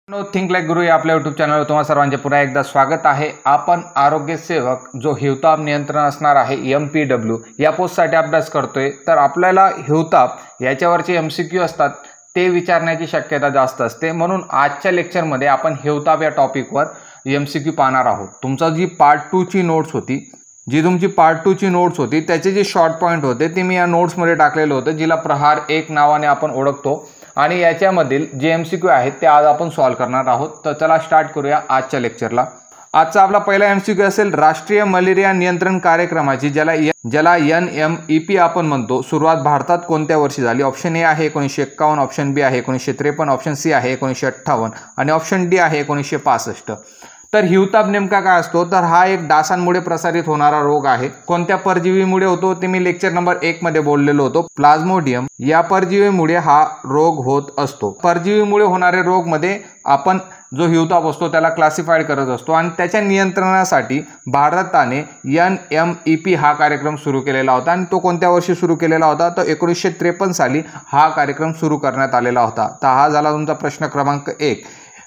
Think like गुरु या आपल्या YouTube चॅनलवर तुम्हा सर्वांचे पुन्हा एकदा स्वागत आहे। आपण आरोग्य सेवक जो हिवताप नियंत्रण असणार आहे MPW या पोस्टसाठी अभ्यास करतोय, तर आपल्याला हिवताप याच्यावरचे MCQ असतात ते विचारण्याची शक्यता जास्त असते। म्हणून आजच्या लेक्चरमध्ये आपण हिवताप या टॉपिकवर MCQ पाहणार आहोत। तुमचा जी पार्ट 2 ची नोट्स होती, त्याचे जे शॉर्ट पॉइंट होते ते मी या नोट्समध्ये टाकलेलं होतं, जिला प्रहार 1 नावाने आपण ओळखतो। आणि याच्यामधील जे MCQ आहेत ते आज आपण सॉल्व करणार आहोत। तर चला स्टार्ट करूया आजच्या लेक्चरला। आजचा आपला पहिला MCQ असेल राष्ट्रीय मलेरिया नियंत्रण कार्यक्रमाची ज्याला NMEP आपण म्हणतो, सुरुवात भारतात कोणत्या वर्षी झाली? ऑप्शन ए आहे 1951, ऑप्शन बी आहे 1953, ऑप्शन सी आहे 1958 आणि ऑप्शन डी आहे 1965। तर हिवताप नेमका काय असतो? तर हा एक डासांमुळे प्रसारित होणारा रोग आहे। कोणत्या परजीवीमुळे होतो ते मी लेक्चर नंबर 1 मध्ये बोललेलो होतो। प्लाझ्मोडियम या परजीवीमुळे हा रोग होत असतो। परजीवीमुळे होणारे रोग मध्ये आपण जो हिवताप असतो त्याला क्लासिफाईड करत असतो आणि त्याच्या नियंत्रणासाठी भारताने NMEP हा कार्यक्रम सुरू केलेला होता। आणि तो कोणत्या वर्षी सुरू केलेला होता? तर 1953 साली हा कार्यक्रम सुरू करण्यात आलेला होता। तर हा झाला तुमचा प्रश्न क्रमांक 1।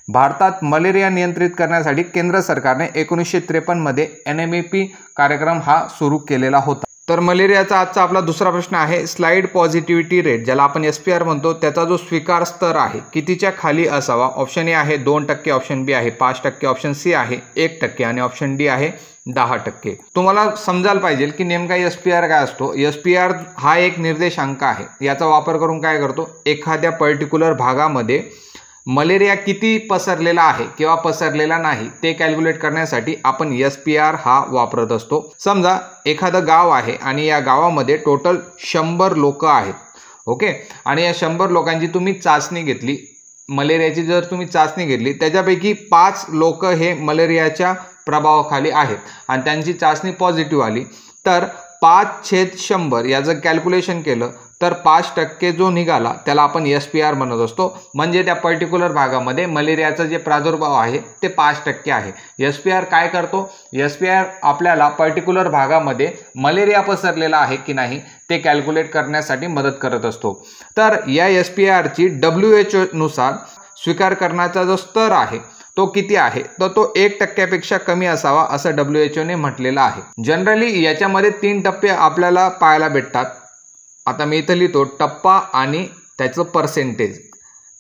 भारतात मलेरिया नियंत्रित करण्यासाठी केंद्र सरकारने 1953 मध्ये NMEP कार्यक्रम हा सुरू केलेला होता। तर मलेरियाचा आजचा आपला दुसरा प्रश्न आहे स्लाइड पॉझिटिव्हिटी रेट, ज्याला आपण SPR म्हणतो, त्याचा जो स्वीकार स्तर आहे कितीच्या खाली असावा? ऑप्शन ए आहे 2%, ऑप्शन बी आहे 5%, ऑप्शन सी आहे 1% आणि ऑप्शन डी आहे 10%। तुम्हाला समजायला पाहिजे की नेमका SPR काय असतो। SPR हा एक निर्देशांक आहे। याचा वापर करून काय करतो? एखाद्या पर्टिक्युलर भागामध्ये मलेरिया किती पसरलेला आहे किंवा पसरलेला नाही ते कॅल्क्युलेट करण्यासाठी आपण SPR हा वापरत असतो। समजा एखादं गाव आहे आणि या गावामध्ये टोटल 100 लोक आहेत, ओके, आणि या 100 लोकांची तुम्ही चाचणी घेतली, मलेरियाची जर तुम्ही चाचणी घेतली, त्याच्यापैकी 5 लोक हे मलेरियाच्या प्रभावाखाली आहेत आणि त्यांची चाचणी पॉझिटिव्ह आली, तर 5/100 याचं कॅल्क्युलेशन केलं तर 5% जो निघाला त्याला आपण SPR म्हणत असतो। म्हणजे त्या पर्टिक्युलर भागामध्ये मलेरियाचा जे प्रादुर्भाव आहे ते 5% आहे। SPR काय करतो? SPR आपल्याला पर्टिक्युलर भागामध्ये मलेरिया पसरलेला आहे की नाही ते कॅल्क्युलेट करण्यासाठी मदत करत असतो। तर या SPR ची WHO नुसार स्वीकार करण्याचा जो स्तर आहे तो किती आहे? तर तो 1% पेक्षा कमी असावा असं WHO ने म्हटलेलं आहे। जनरली याच्यामध्ये 3 टप्पे आपल्याला पाहायला भेटतात। आता मी इथं लिहितो टप्पा आणि त्याचं पर्सेंटेज।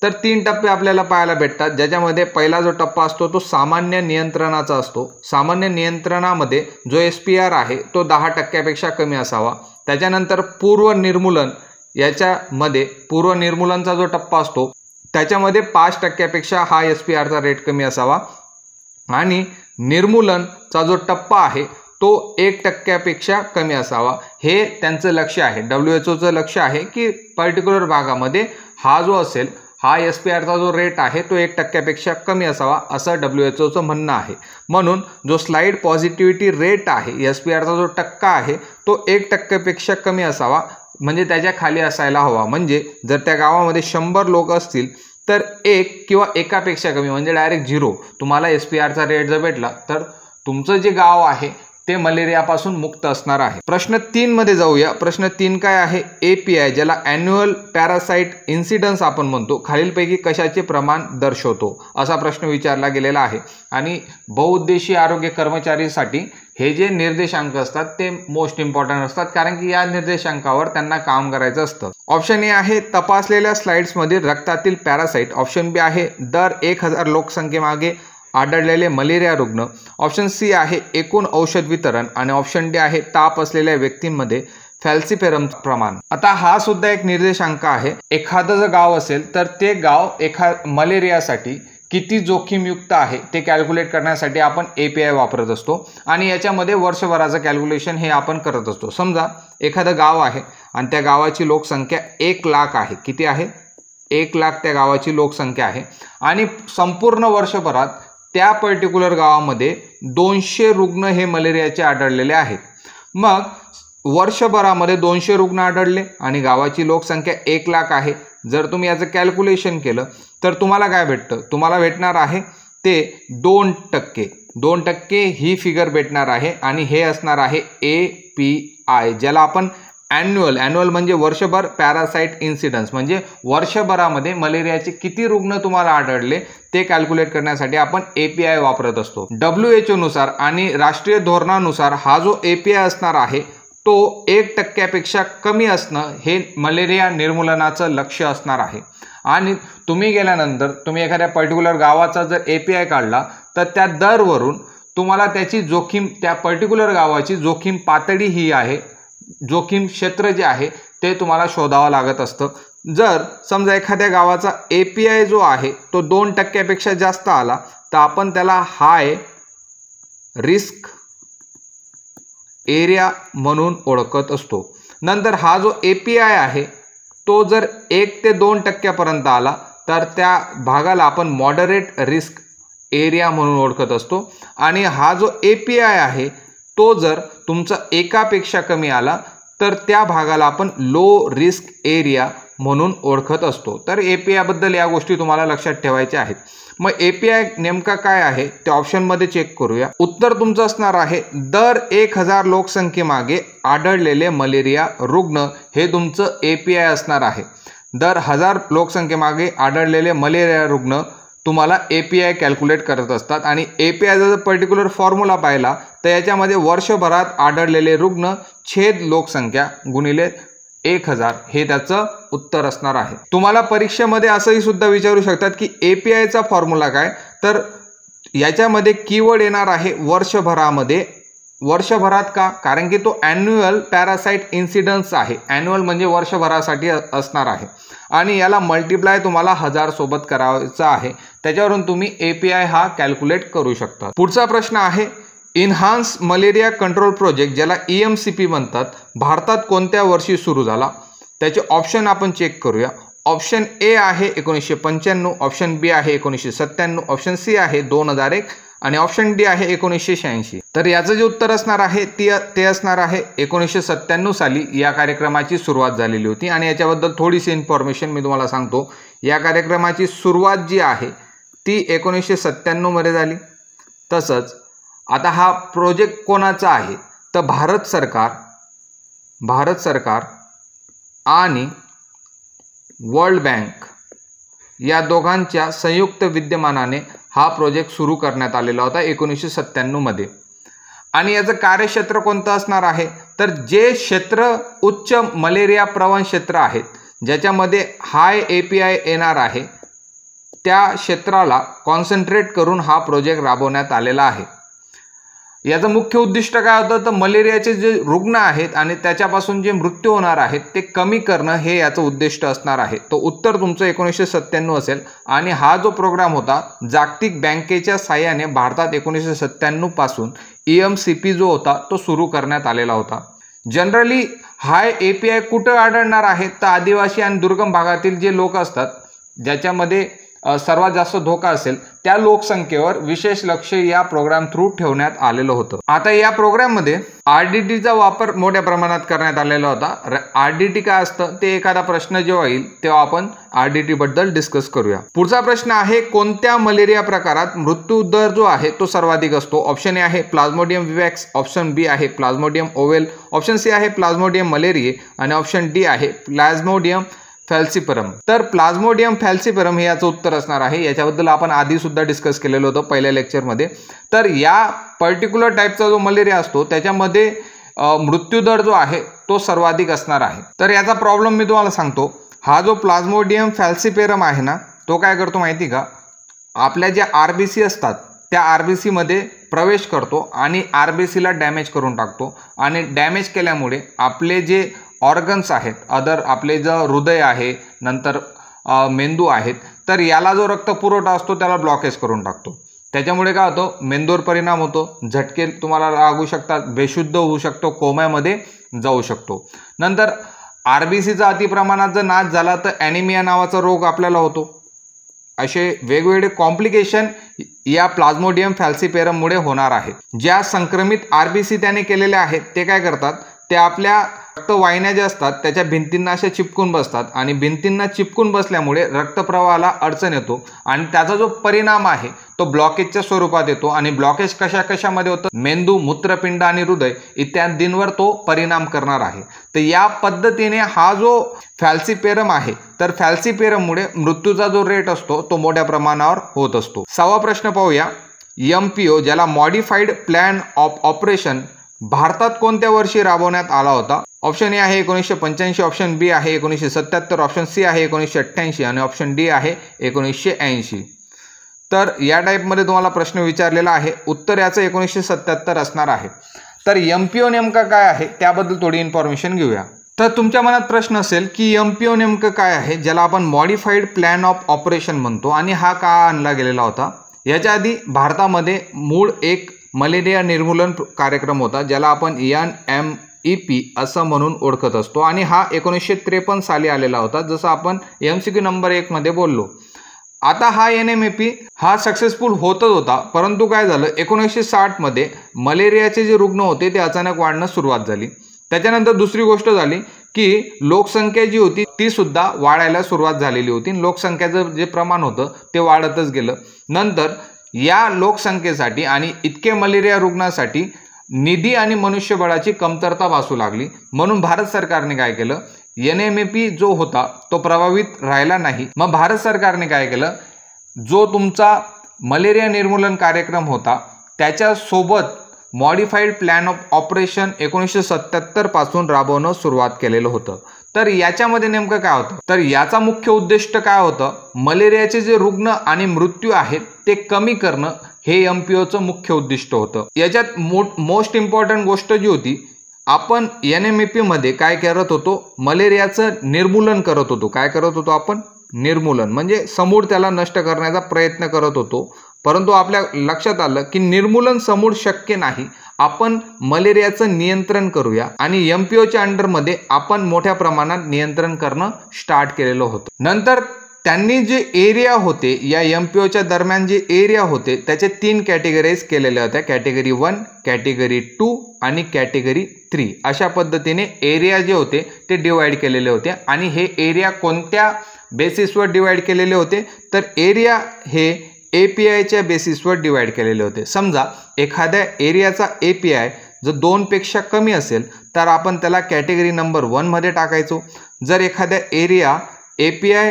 तर 3 टप्पे आपल्याला पाहायला भेटतात, ज्याच्यामध्ये पहिला जो टप्पा असतो तो सामान्य नियंत्रणाचा असतो। सामान्य नियंत्रणामध्ये जो SPR आहे तो 10% पेक्षा कमी असावा। त्याच्यानंतर पूर्व निर्मूलन, याच्यामध्ये पूर्व निर्मूलनचा जो टप्पा असतो त्याच्यामध्ये 5% पेक्षा हा SPR चा रेट कमी असावा। आणि निर्मूलनचा जो टप्पा आहे तो 1% पेक्षा कमी असावा। हे त्यांचं लक्ष्य आहे, WHOचं लक्ष्य आहे की पर्टिक्युलर भागामध्ये हा जो असेल हा SPR चा जो रेट आहे तो 1% पेक्षा कमी असावा असं WHOचं म्हणणं आहे। म्हणून जो स्लाइड पॉझिटिव्हिटी रेट आहे, SPR चा जो टक्का आहे तो 1% पेक्षा कमी असावा, म्हणजे त्याच्या खाली असायला हवा। म्हणजे जर त्या गावामध्ये 100 लोक असतील तर 1 किंवा एकापेक्षा कमी म्हणजे डायरेक्ट 0 तुम्हाला SPR चा रेट जर भेटला तर तुमचं जे गाव आहे ते मलेरियापासून मुक्त असणार आहे। प्रश्न 3 मध्ये जाऊया। प्रश्न 3 काय आहे? API, ज्याला ॲन्युअल पॅरासाइट इन्सिडन्स आपण म्हणतो, खालीलपैकी कशाचे प्रमाण दर्शवतो असा प्रश्न विचारला गेलेला आहे। आणि बहुउद्देशीय आरोग्य कर्मचारीसाठी हे जे निर्देशांक असतात ते मोस्ट इम्पॉर्टंट असतात, कारण की या निर्देशांकावर त्यांना काम करायचं असतं। ऑप्शन ए आहे तपासलेल्या स्लाइड्समध्ये रक्तातील पॅरासाइट, ऑप्शन बी आहे दर 1000 लोकसंख्येमागे आढळलेले मलेरिया रुग्ण, ऑप्शन सी आहे एकूण औषध वितरण आणि ऑप्शन डी आहे ताप असलेल्या व्यक्तींमध्ये फॅल्सिफेरम प्रमाण। आता हा सुद्धा एक निर्देशांक आहे। एखादं जर गाव असेल तर ते गाव मलेरियासाठी किती जोखीमयुक्त आहे ते कॅल्क्युलेट करण्यासाठी आपण API वापरत असतो आणि याच्यामध्ये वर्षभराचं कॅल्क्युलेशन हे आपण करत असतो। समजा एखादं गाव आहे आणि त्या गावाची लोकसंख्या 1 लाख आहे। किती आहे? 1 लाख त्या गावाची लोकसंख्या आहे आणि संपूर्ण वर्षभरात त्या पर्टिक्युलर गावामध्ये 200 रुग्ण हे मलेरियाचे आढळलेले आहेत। मग वर्षभरामध्ये 200 रुग्ण आढळले आणि गावाची लोकसंख्या 1 लाख आहे। जर तुम्ही याचं कॅल्क्युलेशन केलं तर तुम्हाला काय भेटतं? तुम्हाला भेटणार आहे ते 2% ही फिगर भेटणार आहे आणि हे असणार आहे API, ज्याला आपण ॲन्युअल म्हणजे वर्षभर पॅरासाइट इन्सिडन्स म्हणजे वर्षभरामध्ये मलेरियाचे किती रुग्ण तुम्हाला आढळले ते कॅल्क्युलेट करण्यासाठी आपण API वापरत असतो. WHO नुसार आणि राष्ट्रीय धोरणानुसार हा जो API असणार आहे तो 1% कमी असणं हे मलेरिया निर्मूलनाचं लक्ष्य असणार आहे. आणि तुम्ही गेल्यानंतर तुम्ही एखाद्या पर्टिक्युलर गावाचा जर API काढला तर त्या दरवरून तुम्हाला त्याची जोखीम, त्या पर्टिक्युलर गावाची जोखीम पातळी ही आहे, जोखीम क्षेत्र जे आहे ते तुम्हाला शोधावं लागत असतं. जर समजा एखाद्या गावाचा API जो आहे तो 2% जास्त आला तर आपण त्याला हाय रिस्क एरिया म्हणून ओळखत असतो. नंतर हा जो API आहे तो जर 1 ते 2% पर्यंत आला तर त्या भागाला आपण मॉडरेट रिस्क एरिया म्हणून ओळखत असतो. आणि हा जो API आहे तो जर तुमचा 1पेक्षा कमी आला तर त्या भागाला आपण लो रिस्क एरिया म्हणून ओळखत असतो. तर API बद्दल या गोष्टी तुम्हाला लक्षात ठेवायच्या आहेत. मग API नेमका काय आहे ते ऑप्शनमध्ये चेक करूया. उत्तर तुमचं असणार आहे दर 1000 लोकसंख्येमागे आढळलेले मलेरिया रुग्ण हे तुमचं API असणार आहे. दर 1000 लोकसंख्येमागे आढळलेले मलेरिया रुग्ण तुम्हाला API कॅल्क्युलेट करत असतात. आणि API जर पर्टिक्युलर फॉर्म्युला पाहिला तर याच्यामध्ये वर्षभरात आढळलेले रुग्ण छेद लोकसंख्या गुणिले 1000 हे त्याचं उत्तर असणार आहे. तुम्हाला परीक्षेमध्ये असंही सुद्धा विचारू शकतात की APIचा फॉर्म्युला काय, तर याच्यामध्ये कीवर्ड येणार आहे वर्षभरामध्ये. वर्षभरात का, कारण की तो ॲन्युअल पॅरासाइट इन्सिडन्स आहे. ॲन्युअल म्हणजे वर्षभरासाठी असणार आहे आणि याला मल्टिप्लाय तुम्हाला 1000 सोबत करायचं आहे. त्याच्यावरून तुम्ही API हा कॅल्क्युलेट करू शकता. पुढचा प्रश्न आहे इन्हान्स मलेरिया कंट्रोल प्रोजेक्ट ज्याला EMCP म्हणतात भारतात कोणत्या वर्षी सुरू झाला. त्याचे ऑप्शन आपण चेक करूया. ऑप्शन A आहे 1995, ऑप्शन B आहे 1997, ऑप्शन C आहे 2001 आणि ऑप्शन D आहे 1986. तर याचं जे उत्तर असणार आहे ते असणार आहे 1997 साली या कार्यक्रमाची सुरुवात झालेली होती. आणि याच्याबद्दल थोडीशी इन्फॉर्मेशन मी तुम्हाला सांगतो. या कार्यक्रमाची सुरुवात जी आहे ती 1997 मध्ये झाली. तसंच आता हा प्रोजेक्ट कोणाचा आहे तर भारत सरकार आणि वर्ल्ड बँक या दोघांच्या संयुक्त विद्यमानाने हा प्रोजेक्ट सुरू करण्यात आलेला होता 1997 मध्ये. आणि याचं कार्यक्षेत्र कोणतं असणार आहे तर जे क्षेत्र उच्च मलेरिया प्रवण क्षेत्र आहेत ज्याच्यामध्ये हाय API येणार आहे त्या क्षेत्राला कॉन्सन्ट्रेट करून हा प्रोजेक्ट राबवण्यात आलेला आहे. याचं मुख्य उद्दिष्ट काय होतं तर मलेरियाचे जे रुग्ण आहेत आणि त्याच्यापासून जे मृत्यू होणार आहेत ते कमी करणं हे याचं उद्दिष्ट असणार आहे. तो उत्तर तुमचं 1997 असेल. आणि हा जो प्रोग्राम होता जागतिक बँकेच्या साहाय्याने भारतात 1997 पासून EMCP जो होता तो सुरू करण्यात आलेला होता. जनरली हाय API कुठं आढळणार आहेत तर आदिवासी आणि दुर्गम भागातील जे लोक असतात ज्याच्यामध्ये सर्वात जास्त धोका असेल त्या लोकसंख्येवर विशेष लक्ष या प्रोग्राम थ्रू ठेवण्यात आलेलं होतं. आता या प्रोग्राममध्ये RDTचा वापर मोठ्या प्रमाणात करण्यात आलेला होता. RDT काय असतं ते एखादा प्रश्न जेव्हा येईल तेव्हा आपण RDT बद्दल डिस्कस करूया. पुढचा प्रश्न आहे कोणत्या मलेरिया प्रकारात मृत्यू दर जो आहे तो सर्वाधिक असतो. ऑप्शन A आहे प्लाझ्मोडियम विवॅक्स, ऑप्शन B आहे प्लाझ्मोडियम ओवेल, ऑप्शन C आहे प्लाझ्मोडियम मलेरिये आणि ऑप्शन D आहे प्लाझ्मोडियम फॅल्सिपरम. तर प्लाझ्मोडियम फॅल्सिपरम हे याचं उत्तर असणार आहे. याच्याबद्दल आपण आधी सुद्धा डिस्कस केलेलं होतं पहिल्या लेक्चरमध्ये. तर या पर्टिक्युलर टाईपचा जो मलेरिया असतो त्याच्यामध्ये मृत्यूदर जो आहे तो सर्वाधिक असणार आहे. तर याचा प्रॉब्लेम मी तुम्हाला सांगतो. हा जो प्लाझ्मोडियम फॅल्सिपेरम आहे ना तो काय करतो माहिती का, आपल्या ज्या RBC असतात त्या RBC मध्ये प्रवेश करतो आणि RBCला डॅमेज करून टाकतो. आणि डॅमेज केल्यामुळे आपले जे ऑर्गन्स आहेत अदर आपले जो हृदय आहे नंतर मेंदू आहेत तर याला जो रक्त पुरवठा असतो त्याला ब्लॉकेज करून टाकतो. त्याच्यामुळे काय होतं मेंदूवर परिणाम होतो, झटके तुम्हाला लागू शकतात, बेशुद्ध होऊ शकतो, कोम्यामध्ये जाऊ शकतो. नंतर RBCचा अतिप्रमाणात जर नाश झाला तर ॲनिमिया नावाचा रोग आपल्याला होतो. असे वेगवेगळे कॉम्प्लिकेशन या प्लाझ्मोडियम फॅल्सिपेरममुळे होणार आहेत. ज्या संक्रमित RBC त्याने केलेले आहेत ते काय करतात ते आपल्या रक्तवाहिन्या ज्या असतात त्याच्या भिंतींना अशा चिपकून बसतात आणि भिंतींना चिपकून बसल्यामुळे रक्तप्रवाहाला अडचण येतो आणि त्याचा जो परिणाम आहे तो ब्लॉकेजच्या स्वरूपात येतो आणि ब्लॉकेज कशामध्ये होतं, मेंदू, मूत्रपिंड आणि हृदय इत्यादींवर तो परिणाम करणार आहे। तर या पद्धतीने हा जो फॅल्सीपेरम आहे तर फॅल्सीपेरममुळे मृत्यूचा जो रेट असतो तो मोठ्या प्रमाणावर होत असतो। 6वा प्रश्न पाहूया, MPO ज्याला मॉडिफाईड प्लॅन ऑफ ऑपरेशन भारतात कोणत्या वर्षी राबवण्यात आला होता? ऑप्शन ए आहे 1985, ऑप्शन बी आहे 1977, ऑप्शन सी आहे 1988 आणि ऑप्शन डी आहे 1980। तर या टाईपमध्ये तुम्हाला प्रश्न विचारलेला आहे, उत्तर याचं 1977 असणार आहे। तर MPO नेमका काय आहे त्याबद्दल थोडी इन्फॉर्मेशन घेऊया। तर तुमच्या मनात प्रश्न असेल की MPO नेमकं काय आहे, ज्याला आपण मॉडिफाईड प्लॅन ऑफ ऑपरेशन म्हणतो आणि हा का आणला गेलेला होता? याच्या आधी भारतामध्ये मूळ एक मलेरिया निर्मूलन कार्यक्रम होता ज्याला आपण NMEP असं म्हणून ओळखत असतो आणि हा 1953 साली आलेला होता, जसं आपण MCQ नंबर 1 मध्ये बोललो। आता हा NMEP हा सक्सेसफुल होतच होता, परंतु काय झालं 1960 मध्ये मलेरियाचे जे रुग्ण होते ते अचानक वाढणं सुरुवात झाली। त्याच्यानंतर दुसरी गोष्ट झाली की लोकसंख्या जी होती ती सुद्धा वाढायला सुरुवात झालेली होती, लोकसंख्येचं जे प्रमाण होतं ते वाढतच गेलं। नंतर या लोकसंख्येसाठी आणि इतके मलेरिया रुग्णांसाठी निधी आणि मनुष्यबळाची कमतरता भासू लागली, म्हणून भारत सरकारने काय केलं, NMEP जो होता तो प्रभावित राहिला नाही। मग भारत सरकारने काय केलं, जो तुमचा मलेरिया निर्मूलन कार्यक्रम होता त्याच्यासोबत मॉडिफाईड प्लॅन ऑफ ऑपरेशन 1977 पासून राबवणं सुरुवात केलेलं होतं। तर याच्यामध्ये नेमकं काय होतं, तर याचा मुख्य उद्दिष्ट काय होतं, मलेरियाचे जे रुग्ण आणि मृत्यू आहेत ते कमी करणं हे MPOचं मुख्य उद्दिष्ट होतं। याच्यात मोस्ट इम्पॉर्टंट गोष्ट जी होती, आपण NMEP मध्ये काय करत होतो, मलेरियाचं निर्मूलन करत होतो। काय करत होतो आपण, निर्मूलन म्हणजे समूळ त्याला नष्ट करण्याचा प्रयत्न करत होतो, परंतु आपल्या लक्षात आलं की निर्मूलन समूळ शक्य नाही, आपण मलेरियाचं नियंत्रण करूया आणि MPOच्या अंडरमध्ये आपण मोठ्या प्रमाणात नियंत्रण करणं स्टार्ट केलेलं होतं। नंतर त्यांनी जे एरिया होते या MPOच्या दरम्यान जे एरिया होते त्याचे 3 कॅटेगरीज केलेल्या होत्या, कॅटेगरी 1, कॅटेगरी 2 आणि कॅटेगरी 3 अशा पद्धतीने एरिया जे होते ते डिवाइड केलेले होते। आणि हे एरिया कोणत्या बेसिसवर डिवाइड केलेले होते, तर एरिया हे APIच्या बेसिसवर डिवाइड केलेले होते। समजा एखाद्या एरियाचा API जर 2 पेक्षा कमी असेल तर आपण त्याला कॅटेगरी नंबर 1 मध्ये टाकायचो, जर एखाद्या एरिया API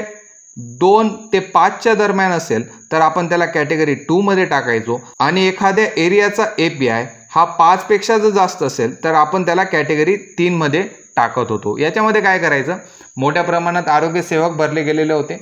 2 ते 5च्या दरम्यान असेल तर आपण त्याला कॅटेगरी 2 मध्ये टाकायचो आणि एखाद्या एरियाचा API हा 5 पेक्षा जर जास्त असेल तर आपण त्याला कॅटेगरी 3 मध्ये टाकत होतो। याच्यामध्ये काय करायचं, मोठ्या प्रमाणात आरोग्य सेवक भरले गेलेले होते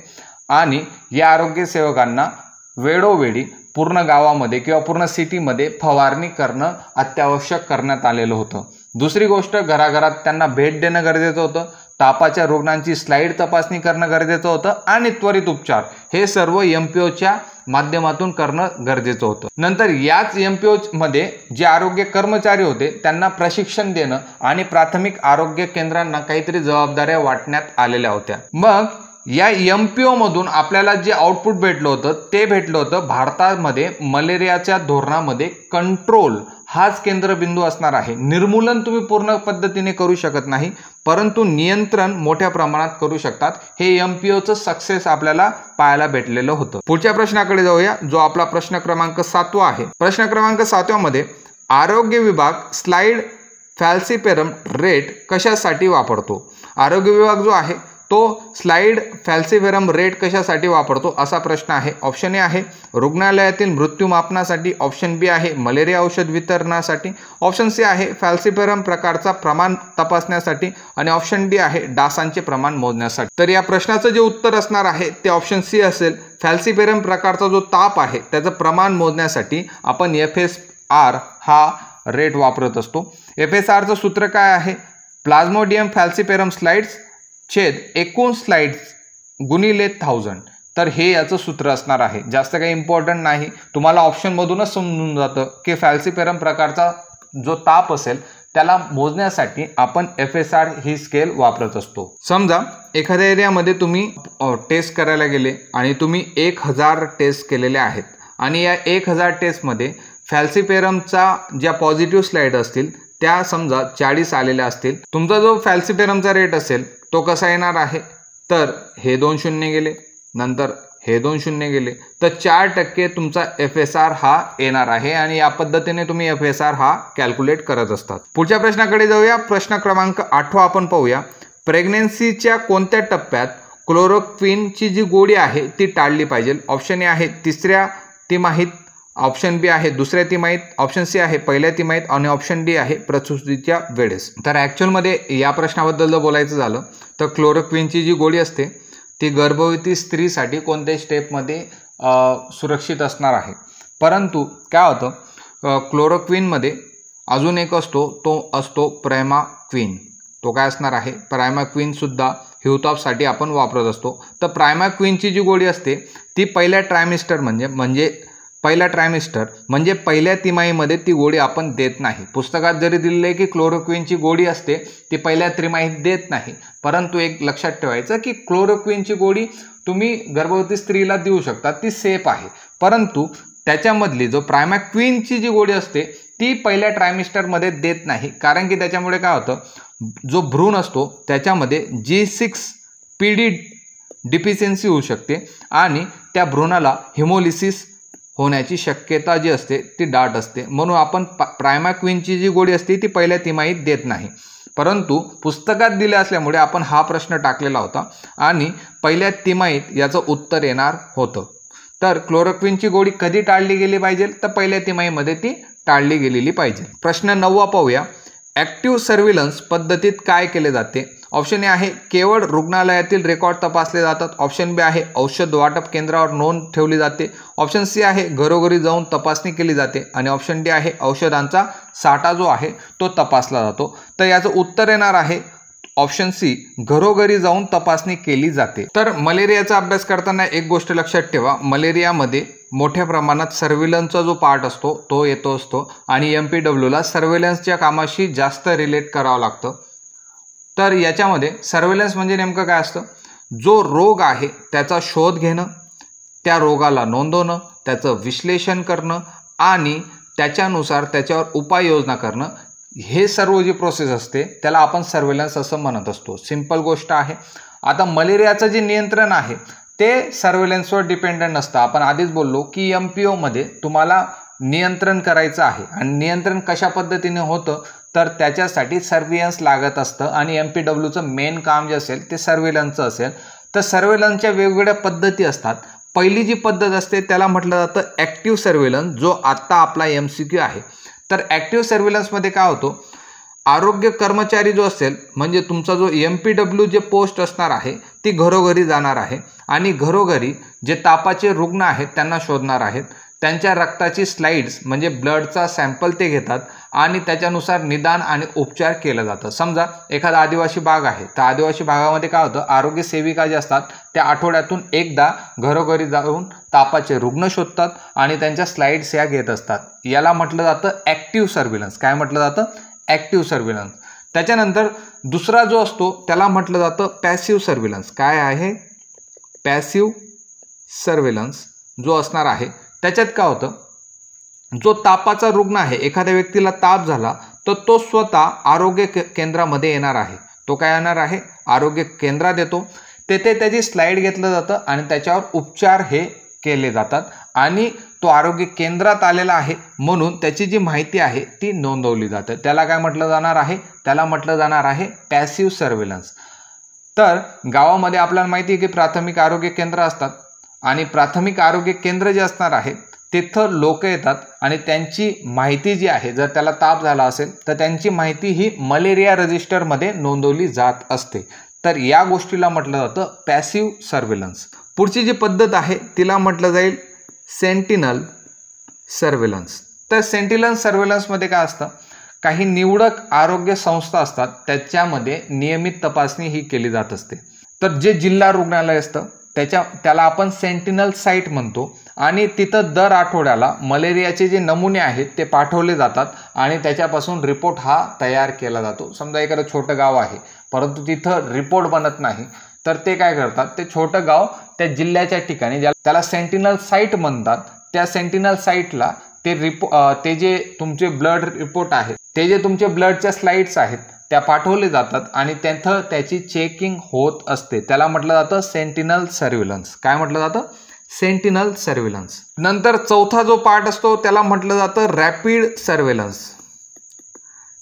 आणि या आरोग्य सेवकांना वेळोवेळी पूर्ण गावामध्ये किंवा पूर्ण सिटीमध्ये फवारणी करणं अत्यावश्यक करण्यात आलेलं होतं। दुसरी गोष्ट, घराघरात त्यांना भेट देणं गरजेचं होतं, तापाच्या रुग्णांची स्लाइड तपासणी करणं गरजेचं होतं आणि त्वरित उपचार हे सर्व MPOच्या माध्यमातून करणं गरजेचं होतं। नंतर याच MPO मध्ये जे आरोग्य कर्मचारी होते त्यांना प्रशिक्षण देणं आणि प्राथमिक आरोग्य केंद्रांना काहीतरी जबाबदाऱ्या वाटण्यात आलेल्या होत्या। मग या MPO मधून आपल्याला जे आउटपुट भेटलं होतं ते भेटलं होतं भारतामध्ये मलेरियाच्या धोरणामध्ये कंट्रोल हाच केंद्रबिंदू असणार आहे। निर्मूलन तुम्ही पूर्ण पद्धतीने करू शकत नाही, परंतु नियंत्रण मोठ्या प्रमाणात करू शकतात। हे MPOचं सक्सेस आपल्याला पाहायला भेटलेलं होतं। पुढच्या प्रश्नाकडे जाऊया, जो आपला प्रश्न क्रमांक 7 आहे। प्रश्न क्रमांक 7 मध्ये आरोग्य विभाग स्लाइड फॅल्सीपेरम रेट कशासाठी वापरतो? आरोग्य विभाग जो आहे तो स्लाइड फॅल्सीपेरम रेट कशासाठी वापरतो असा प्रश्न आहे। ऑप्शन ए आहे रुग्णालयातील मृत्यू मापनासाठी, ऑप्शन बी आहे मलेरिया औषध वितरणासाठी, ऑप्शन सी आहे फॅल्सीपेरम प्रकारचा प्रमाण तपासण्यासाठी आणि ऑप्शन डी आहे डासांचे प्रमाण मोजण्यासाठी। तर या प्रश्नाचं जे उत्तर असणार आहे ते ऑप्शन सी असेल। फॅल्सीपेरम प्रकारचा जो ताप आहे त्याचं प्रमाण मोजण्यासाठी आपण FSR हा रेट वापरत असतो। FSRचं सूत्र काय आहे, प्लाझ्मोडियम फॅल्सीपेरम स्लाइड्स छेद एकूण स्लाइड्स गुणिले 1000। तर हे याचं सूत्र असणार आहे, जास्त काही इम्पॉर्टंट नाही, तुम्हाला ऑप्शनमधूनच समजून जातं की फॅल्सीपेरम प्रकारचा जो ताप असेल त्याला मोजण्यासाठी आपण FSR ही स्केल वापरत असतो। समजा एखाद्या एरियामध्ये तुम्ही टेस्ट करायला गेले आणि तुम्ही 1000 टेस्ट केलेले आहेत आणि या 1000 टेस्टमध्ये फॅल्सीपेरमचा ज्या पॉझिटिव्ह स्लाइड असतील त्या समजा 40 आलेल्या असतील, तुमचा जो फॅल्सिफेरमचा रेट असेल तो कसा येणार आहे, तर हे 2 शून्य गेले, नंतर हे 2 शून्य गेले, तर 4% तुमचा FSR हा येणार आहे आणि या पद्धतीने तुम्ही FSR हा कॅल्क्युलेट करत असतात. पुढच्या प्रश्नाकडे जाऊया. प्रश्न क्रमांक 8 आपण पाहूया. प्रेग्नेन्सीच्या कोणत्या टप्प्यात क्लोरोक्विनची जी गोळी आहे ती टाळली पाहिजे? ऑप्शन ए आहे तिसऱ्या तिमाहीत, ऑप्शन बी आहे दुसऱ्या तिमाहीत, ऑप्शन सी आहे पहिल्या तिमाहीत आणि ऑप्शन डी आहे प्रसूतीच्या वेळेस. तर ॲक्च्युअलमध्ये या प्रश्नाबद्दल जर बोलायचं झालं तर क्लोरोक्विनची जी गोळी असते ती गर्भवती स्त्रीसाठी कोणत्याही स्टेपमध्ये सुरक्षित असणार आहे. परंतु काय होतं, क्लोरोक्विनमध्ये अजून एक असतो, तो असतो प्रायमाक्विन. तो काय असणार आहे, प्रायमाक्विनसुद्धा ह्यूटॉपसाठी आपण वापरत असतो. तर प्रायमाक्विनची जी गोळी असते ती पहिल्या ट्रायमिस्टर म्हणजे पहिल्या तिमाहीमध्ये ती गोळी आपण देत नाही. पुस्तकात जरी दिलेलं आहे की क्लोरोक्विनची गोळी असते ती पहिल्या तिमाहीत देत नाही, परंतु एक लक्षात ठेवायचं की क्लोरोक्विनची गोळी तुम्ही गर्भवती स्त्रीला देऊ शकता, ती सेफ आहे. परंतु त्याच्यामधली जो प्रायमाक्विनची जी गोळी असते ती पहिल्या ट्रायमिस्टरमध्ये देत नाही, कारण की त्याच्यामुळे काय होतं, जो भ्रूण असतो त्याच्यामध्ये G6PD डिफिशियन्सी होऊ शकते आणि त्या भ्रूणाला हिमोलिसिस होण्याची शक्यता जी असते ती दाट असते. म्हणून आपण प्रायमाक्विनची जी गोळी असते ती पहिल्या तिमाहीत देत नाही. परंतु पुस्तकात दिले असल्यामुळे आपण हा प्रश्न टाकलेला होता आणि पहिल्या तिमाहीत याचं उत्तर येणार होतं. तर क्लोरोक्विनची गोळी कधी टाळली गेली पाहिजे, तर पहिल्या तिमाहीमध्ये ती टाळली गेलेली पाहिजे. प्रश्न 9 पाहूया. ॲक्टिव्ह सर्व्हिलन्स पद्धतीत काय केले जाते? ऑप्शन ए आहे केवळ रुग्णालयातील रेकॉर्ड तपासले जातात, ऑप्शन बी आहे औषध वाटप केंद्रावर नोंद ठेवली जाते, ऑप्शन सी आहे घरोघरी जाऊन तपासणी केली जाते आणि ऑप्शन डी आहे औषधांचा साठा जो आहे तो तपासला जातो. तर याचं उत्तर येणार आहे ऑप्शन सी, घरोघरी जाऊन तपासणी केली जाते. तर मलेरियाचा अभ्यास करताना एक गोष्ट लक्षात ठेवा, मलेरियामध्ये मोठ्या प्रमाणात सर्व्हिलन्सचा जो पार्ट असतो तो येतो असतो आणि MPWला सर्व्हिलन्सच्या कामाशी जास्त रिलेट करावं लागतं. तर याच्यामध्ये सर्व्हिलन्स म्हणजे नेमकं काय असतं, जो रोग आहे त्याचा शोध घेणं, त्या रोगाला नोंदवणं, त्याचं विश्लेषण करणं आणि त्याच्यानुसार त्याच्यावर उपाययोजना करणं, हे सर्व जी प्रोसेस असते त्याला आपण सर्व्हिलन्स असं म्हणत असतो. सिंपल गोष्ट आहे. आता मलेरियाचं जे नियंत्रण आहे ते सर्व्हिलन्सवर डिपेंडंट नसतं. आपण आधीच बोललो की MPOमध्ये तुम्हाला नियंत्रण करायचं आहे आणि नियंत्रण कशा पद्धतीने होतं, तर त्याच्यासाठी सर्व्हिलन्स लागत असतं आणि MPWचं मेन काम जे असेल ते सर्व्हिलन्सचं असेल. तर सर्व्हिलन्सच्या वेगवेगळ्या पद्धती असतात. पहिली जी पद्धत असते त्याला म्हटलं जातं ॲक्टिव्ह सर्व्हिलन्स, जो आत्ता आपला MCQ आहे. तर ॲक्टिव्ह सर्व्हिलन्समध्ये काय होतो, आरोग्य कर्मचारी जो असेल म्हणजे तुमचा जो MPW जे पोस्ट असणार आहे ती घरोघरी जाणार आहे आणि घरोघरी जे तापाचे रुग्ण आहेत त्यांना शोधणार आहेत. त्यांच्या रक्ताची स्लाइड्स म्हणजे ब्लडचा सॅम्पल ते घेतात आणि त्याच्यानुसार निदान आणि उपचार केलं जातं. समजा एखादा आदिवासी भाग आहे, तर आदिवासी भागामध्ये काय होतं, आरोग्य सेविका जे असतात त्या आठवड्यातून एकदा घरोघरी जाऊन तापाचे रुग्ण शोधतात आणि त्यांच्या स्लाइड्स या घेत असतात. याला म्हटलं जातं ॲक्टिव्ह सर्व्हिलन्स. काय म्हटलं जातं, ॲक्टिव्ह सर्व्हिलन्स. त्याच्यानंतर दुसरा जो असतो त्याला म्हटलं जातं पॅसिव्ह सर्व्हिलन्स. काय आहे, पॅसिव्ह सर्व्हिलन्स जो असणार आहे त्याच्यात काय होतं, जो तापाचा रुग्ण आहे, एखाद्या व्यक्तीला ताप झाला तर तो स्वतः आरोग्य केंद्रामध्ये येणार आहे. तो काय येणार आहे, आरोग्य केंद्रात येतो, तेथे त्याची स्लाइड घेतलं जातं आणि त्याच्यावर उपचार हे केले जातात आणि तो आरोग्य केंद्रात आलेला आहे म्हणून त्याची जी माहिती आहे ती नोंदवली जाते. त्याला काय म्हटलं जाणार आहे, त्याला म्हटलं जाणार आहे पॅसिव्ह सर्व्हिलन्स. तर गावामध्ये आपल्याला माहिती आहे की प्राथमिक आरोग्य केंद्र असतात आणि प्राथमिक आरोग्य केंद्र जे असणार आहे तिथं लोक येतात आणि त्यांची माहिती जी आहे, जर त्याला ताप झाला असेल तर त्यांची माहिती ही मलेरिया रजिस्टरमध्ये नोंदवली जात असते. तर या गोष्टीला म्हटलं जातं पॅसिव्ह सर्व्हिलन्स. पुढची जी पद्धत आहे तिला म्हटलं जाईल सेंटिनल सर्व्हिलन्स. तर सेंटिनल सर्व्हिलन्समध्ये काय असतं, काही निवडक आरोग्य संस्था असतात त्याच्यामध्ये नियमित तपासणी ही केली जात असते. तर जे जिल्हा रुग्णालय असतं त्याला आपण सेंटिनल साईट म्हणतो आणि तिथं दर आठवड्याला मलेरियाचे जे नमुने आहेत ते पाठवले जातात आणि त्याच्यापासून रिपोर्ट हा तयार केला जातो. समजा एखादं छोटं गाव आहे परंतु तिथं रिपोर्ट बनत नाही, तर ते काय करतात, ते छोटं गाव त्या जिल्ह्याच्या ठिकाणी त्याला सेंटिनल साईट म्हणतात, त्या सेंटिनल साईटला ते जे तुमचे ब्लड रिपोर्ट आहे ते जे तुमचे ब्लडच्या स्लाइड्स आहेत त्या पाठवले जातात आणि तिथं त्याची चेकिंग होत असते. त्याला म्हटलं जातं सेंटिनल सर्व्हिलन्स. काय म्हटलं जातं? Sentinel surveillance. नंतर चौथा जो पार्ट असतो त्याला म्हटलं जातं रॅपिड सर्व्हिलन्स.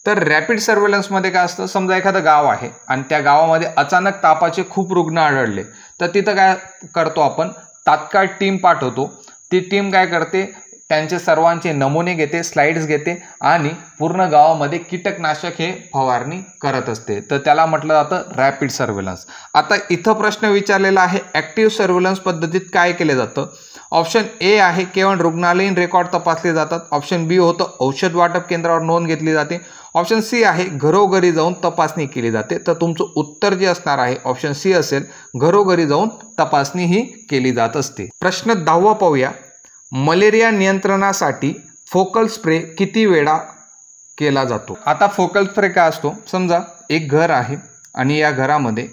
तर रॅपिड सर्व्हिलन्समध्ये काय असतं, समजा एखादं गाव आहे आणि त्या गावामध्ये अचानक तापाचे खूप रुग्ण आढळले, तर तिथं काय करतो आपण, तात्काळ टीम पाठवतो. ती टीम काय करते, त्यांचे सर्वांचे नमुने घेते, स्लाइड्स घेते आणि पूर्ण गावामध्ये कीटकनाशक हे फवारणी करत असते. तर त्याला म्हटलं जातं रॅपिड सर्व्हिलन्स. आता इथं प्रश्न विचारलेला आहे ॲक्टिव्ह सर्व्हिलन्स पद्धतीत काय केले जातं. ऑप्शन ए आहे केवळ रुग्णालयीन रेकॉर्ड तपासले जातात. ऑप्शन बी होतं औषध वाटप केंद्रावर नोंद घेतली जाते. ऑप्शन सी आहे घरोघरी जाऊन तपासणी केली जाते. तर तुमचं उत्तर जे असणार आहे ऑप्शन सी असेल, घरोघरी जाऊन तपासणी ही केली जात असते. प्रश्न 10वा पाहूया. मलेरिया नियंत्रणासाठी फोकल स्प्रे किती वेळा केला जातो. आता फोकल स्प्रे काय असतो, समजा एक घर आहे आणि या घरामध्ये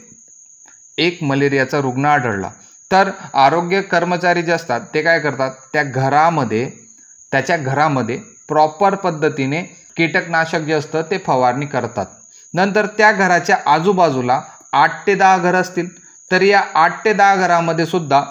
एक मलेरियाचा रुग्ण आढळला, तर आरोग्य कर्मचारी जे असतात ते काय करतात, त्याच्या घरामध्ये प्रॉपर पद्धतीने कीटकनाशक जे असतं ते फवारणी करतात. नंतर त्या घराच्या आजूबाजूला 8 ते 10 घरं असतील, तर या 8 ते 10 घरामध्ये सुद्धा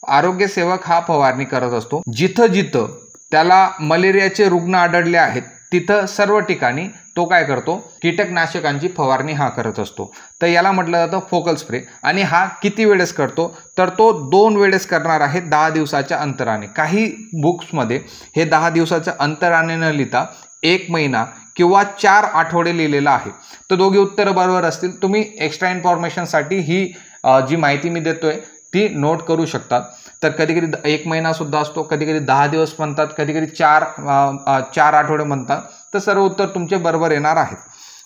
आरोग्यसेवक हा फवारणी करत असतो. जिथं जिथं त्याला मलेरियाचे रुग्ण आढळले आहेत तिथं सर्व ठिकाणी तो काय करतो, कीटकनाशकांची फवारणी हा करत असतो. तर याला म्हटलं जातं फोकल स्प्रे. आणि हा किती वेळेस करतो, तर तो 2 वेळेस करणार आहे 10 दिवसाच्या अंतराने. काही बुक्समध्ये हे 10 दिवसाच्या अंतराने न लिहिता 1 महिना किंवा 4 आठवडे लिहिलेलं आहे. तर दोघी उत्तरं बरोबर असतील. तुम्ही एक्स्ट्रा इन्फॉर्मेशनसाठी ही जी माहिती मी देतोय ती नोट करू शकतात. तर कधी कधी 1 महिना सुद्धा असतो, कधी कधी 10 दिवस म्हणतात, कधी कधी 4 आठवडे म्हणतात. तर सर्व उत्तर तुमचे बरोबर येणार आहेत.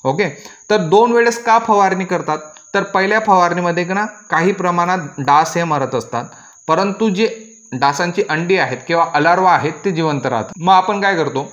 ओके. तर 2 वेळेस का फवारणी करतात, तर पहिल्या फवारणीमध्ये ना काही प्रमाणात डास हे मरत असतात, परंतु जे डासांची अंडी आहेत किंवा अलार्वा आहेत ते जिवंत राहतात. मग आपण काय करतो,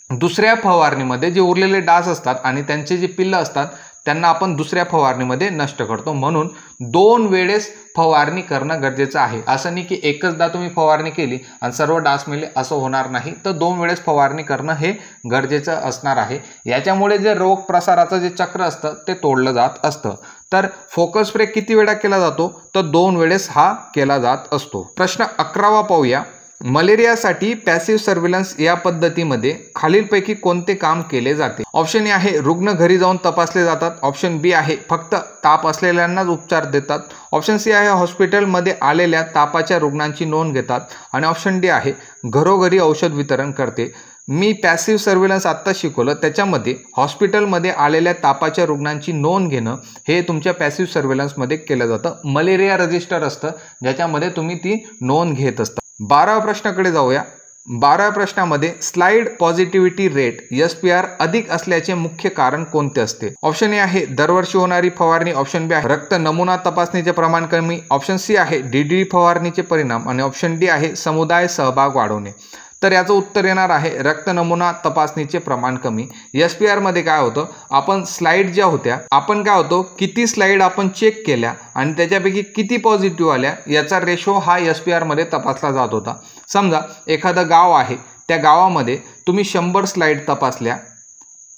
दुसऱ्या फवारणीमध्ये जे उरलेले डास असतात आणि त्यांचे जे पिल्लं असतात त्यांना आपण दुसऱ्या फवारणीमध्ये नष्ट करतो. म्हणून 2 वेळेस फवारणी करणं गरजेचं आहे. असं नाही की एकचदा तुम्ही फवारणी केली आणि सर्व डास मेले, असं होणार नाही. तर 2 वेळेस फवारणी करणं हे गरजेचं असणार आहे. याच्यामुळे जे रोग प्रसाराचं जे चक्र असतं ते तोडलं जात असतं. तर फोकस स्प्रे किती वेळा केला जातो, तर 2 वेळेस हा केला जात असतो. प्रश्न 11वा पाहूया. मलेरियासाठी पॅसिव्ह सर्व्हिलन्स या पद्धतीमध्ये खालीलपैकी कोणते काम केले जाते. ऑप्शन ए आहे रुग्ण घरी जाऊन तपासले जातात. ऑप्शन बी आहे फक्त ताप असलेल्यांनाच उपचार देतात. ऑप्शन सी आहे हॉस्पिटलमध्ये आलेल्या तापाच्या रुग्णांची नोंद घेतात. आणि ऑप्शन डी आहे घरोघरी औषध वितरण करते. मी पॅसिव्ह सर्व्हिलन्स आत्ता शिकवलं त्याच्यामध्ये हॉस्पिटलमध्ये आलेल्या तापाच्या रुग्णांची नोंद घेणं हे तुमच्या पॅसिव्ह सर्व्हिलन्समध्ये केलं जातं. मलेरिया रजिस्टर असतं ज्याच्यामध्ये तुम्ही ती नोंद घेत असता. 12व्या प्रश्नाकडे जाऊया. 12व्या प्रश्नामध्ये स्लाइड पॉझिटिव्हिटी रेट SPR अधिक असल्याचे मुख्य कारण कोणते असते. ऑप्शन ए आहे दरवर्षी होणारी फवारणी. ऑप्शन बी आहे रक्त नमुना तपासणीचे प्रमाण कमी. ऑप्शन सी आहे DDT फवारणीचे परिणाम. आणि ऑप्शन डी आहे समुदाय सहभाग वाढवणे. तर याचं उत्तर येणार आहे रक्त नमुना तपासणीचे प्रमाण कमी. SPR मध्ये काय होतं, आपण स्लाइड ज्या होत्या, आपण काय होतो किती स्लाइड आपण चेक केल्या आणि त्याच्यापैकी किती पॉझिटिव्ह आल्या याचा रेशो हा SPR मध्ये तपासला जात होता. समजा एखादं गाव आहे, त्या गावामध्ये तुम्ही 100 स्लाइड तपासल्या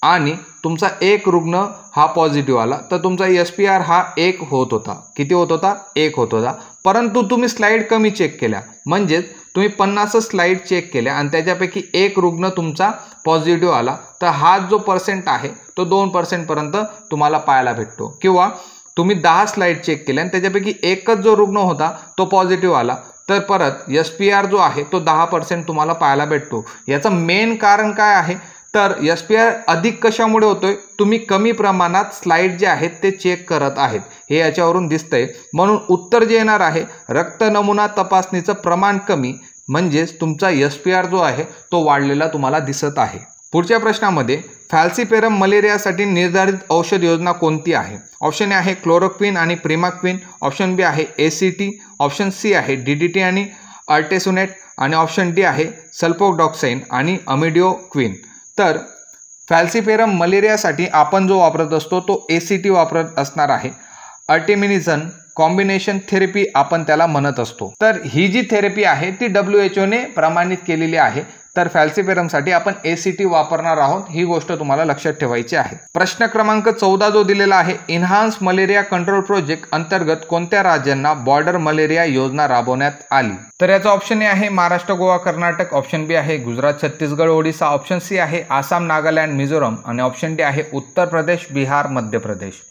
आणि तुमचा एक रुग्ण हा पॉझिटिव्ह आला, तर तुमचा SPR हा 1 होत होता. किती होत होता, 1 होत होता. परंतु तुम्ही स्लाइड कमी चेक केल्या, म्हणजेच तुम्ही 50 स्लाइड चेक केल्या आणि त्याच्यापैकी एक रुग्ण तुमचा पॉझिटिव्ह आला, तर हा जो पर्सेंट आहे तो 2% पर्यंत तुम्हाला पाहायला भेटतो. किंवा तुम्ही 10 स्लाइड चेक केल्या आणि त्याच्यापैकी एकच जो रुग्ण होता तो पॉझिटिव्ह आला, तर परत SPR जो आहे तो 10% तुम्हाला पाहायला भेटतो. याचं मेन कारण काय आहे, तर SPR अधिक कशामुळे होतोय, तुम्ही कमी प्रमाणात स्लाइड जे आहेत ते चेक करत आहेत, हे याच्यावरून दिसतंय. म्हणून उत्तर जे येणार आहे रक्त नमुना तपासणीचं प्रमाण कमी, म्हणजेच तुमचा SPR जो आहे तो वाढलेला तुम्हाला दिसत आहे. पुढच्या प्रश्नामध्ये फॅल्सिपेरम मलेरियासाठी निर्धारित औषध योजना कोणती आहे. ऑप्शन ए आहे क्लोरोक्विन आणि प्रिमाक्विन. ऑप्शन बी आहे ACT. ऑप्शन सी आहे DDT आणि अर्टेसुनेट. आणि ऑप्शन डी आहे सल्फोडॉक्साइन आणि अमिडिओक्विन. तर फॅल्सिपेरम मलेरियासाठी आपण जो वापरत असतो तो ACT वापरत असणार आहे. अर्टेमिनिझन कॉम्बिनेशन थेरपी आपण त्याला म्हणत असतो. तर ही जी थेरपी आहे ती WHO ने प्रमाणित केलेली आहे. तर फॅल्सिफेरमसाठी आपण ACT वापरणार आहोत, ही गोष्ट तुम्हाला लक्षात ठेवायची आहे. प्रश्न क्रमांक 14 जो दिलेला आहे, इन्हान्स मलेरिया कंट्रोल प्रोजेक्ट अंतर्गत कोणत्या राज्यांना बॉर्डर मलेरिया योजना राबवण्यात आली? तर याचा ऑप्शन ए आहे महाराष्ट्र, गोवा, कर्नाटक. ऑप्शन बी आहे गुजरात, छत्तीसगड, ओडिसा. ऑप्शन सी आहे आसाम, नागालँड, मिझोरम. आणि ऑप्शन डी आहे उत्तर प्रदेश, बिहार, मध्य प्रदेश.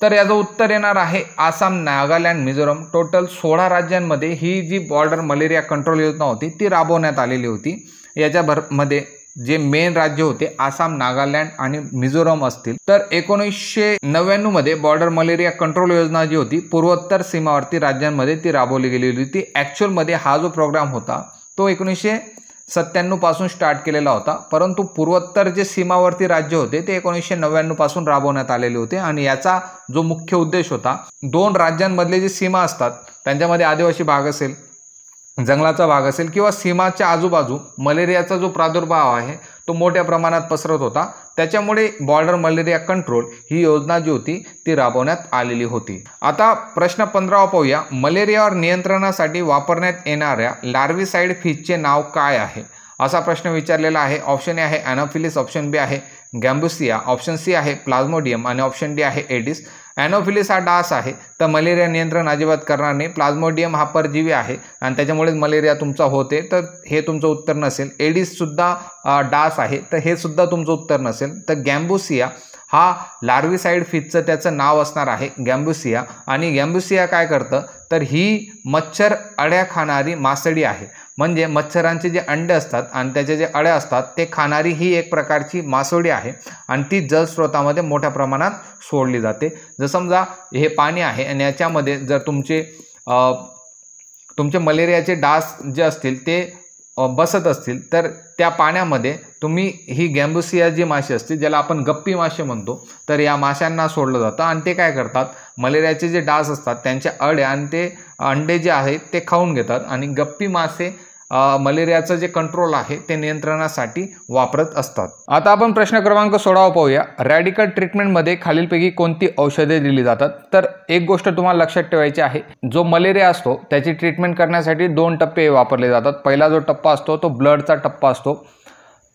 तर याचं उत्तर येणार आहे आसाम, नागालँड, मिझोरम. टोटल 16 राज्यांमध्ये ही जी बॉर्डर मलेरिया कंट्रोल योजना होती ती राबवण्यात आलेली होती. याच्यामध्ये जे मेन राज्य होते आसाम, नागालँड आणि मिझोरम असतील. तर 1999 मध्ये बॉर्डर मलेरिया कंट्रोल योजना जी होती पूर्वोत्तर सीमावर्ती राज्यांमध्ये ती राबवली गेलेली होती. ॲक्च्युअलमध्ये हा जो प्रोग्राम होता तो 1997 पासून स्टार्ट केलेला होता, परंतु पूर्वोत्तर जे सीमावर्ती राज्य होते ते 1999 पासून राबवण्यात आलेले होते. आणि याचा जो मुख्य उद्देश होता, 2 राज्यांमधले जे सीमा असतात त्यांच्यामध्ये आदिवासी भाग असेल, जंगलाचा भाग असेल किंवा सीमाच्या आजूबाजू मलेरियाचा जो प्रादुर्भाव आहे तो मोठ्या प्रमाणात पसरत होता, त्याच्यामुळे बॉर्डर मलेरिया कंट्रोल ही योजना जी होती ती राबवण्यात आलेली होती. आता प्रश्न 15 पाहूया. मलेरियावर नियंत्रणासाठी वापरण्यात येणाऱ्या लार्विसाइड फिशचे नाव काय आहे, असा प्रश्न विचारलेला आहे. ऑप्शन ए आहे ॲनोफिलिस, ऑप्शन बी आहे गॅम्बुसिया, ऑप्शन सी आहे प्लाझ्मोडियम आणि ऑप्शन डी आहे एडिस. ॲनोफिलिस हा डास आहे, तर मलेरिया नियंत्रण अजिबात करणार नाही. प्लाझ्मोडियम हा परजीवी आहे आणि त्याच्यामुळेच मलेरिया तुमचा होते, तर हे तुमचं उत्तर नसेल. एडिस सुद्धा डास आहे, तर हे सुद्धा तुमचं उत्तर नसेल. तर गॅम्बुसिया हा लार्विसाइड फिशचं त्याचं नाव असणार आहे गॅम्बुसिया. आणि गॅम्बुसिया काय करतं, तर ही मच्छर अळ्या खाणारी मासळी आहे. म्हणजे मच्छरांचे जे अंडे असतात आणि त्याचे जे अळ्या असतात ते खाणारी ही एक प्रकारची मासोळी आहे आणि ती जलस्रोतामध्ये मोठ्या प्रमाणात सोडली जाते. जर समजा हे पाणी आहे आणि याच्यामध्ये जर तुमचे मलेरियाचे डास जे असतील ते बसत असतील, तर त्या पाण्यामध्ये तुम्ही ही गॅम्बुसिया जी मासे असते, ज्याला आपण गप्पी मासे म्हणतो, तर या माशांना सोडलं जातं आणि ते काय करतात, मलेरियाचे जे डास असतात त्यांच्या अळ्या आणि ते अंडे जे आहेत ते खाऊन घेतात. आणि गप्पी मासे मलेरियाचं जे कंट्रोल आहे ते नियंत्रणासाठी वापरत असतात. आता आपण प्रश्न क्रमांक 16 पाहूया. रॅडिकल ट्रीटमेंटमध्ये खालीलपैकी कोणती औषधे दिली जातात? तर एक गोष्ट तुम्हाला लक्षात ठेवायची आहे, जो मलेरिया असतो त्याची ट्रीटमेंट करण्यासाठी 2 टप्पे वापरले जातात. पहिला जो टप्पा असतो तो ब्लडचा टप्पा असतो,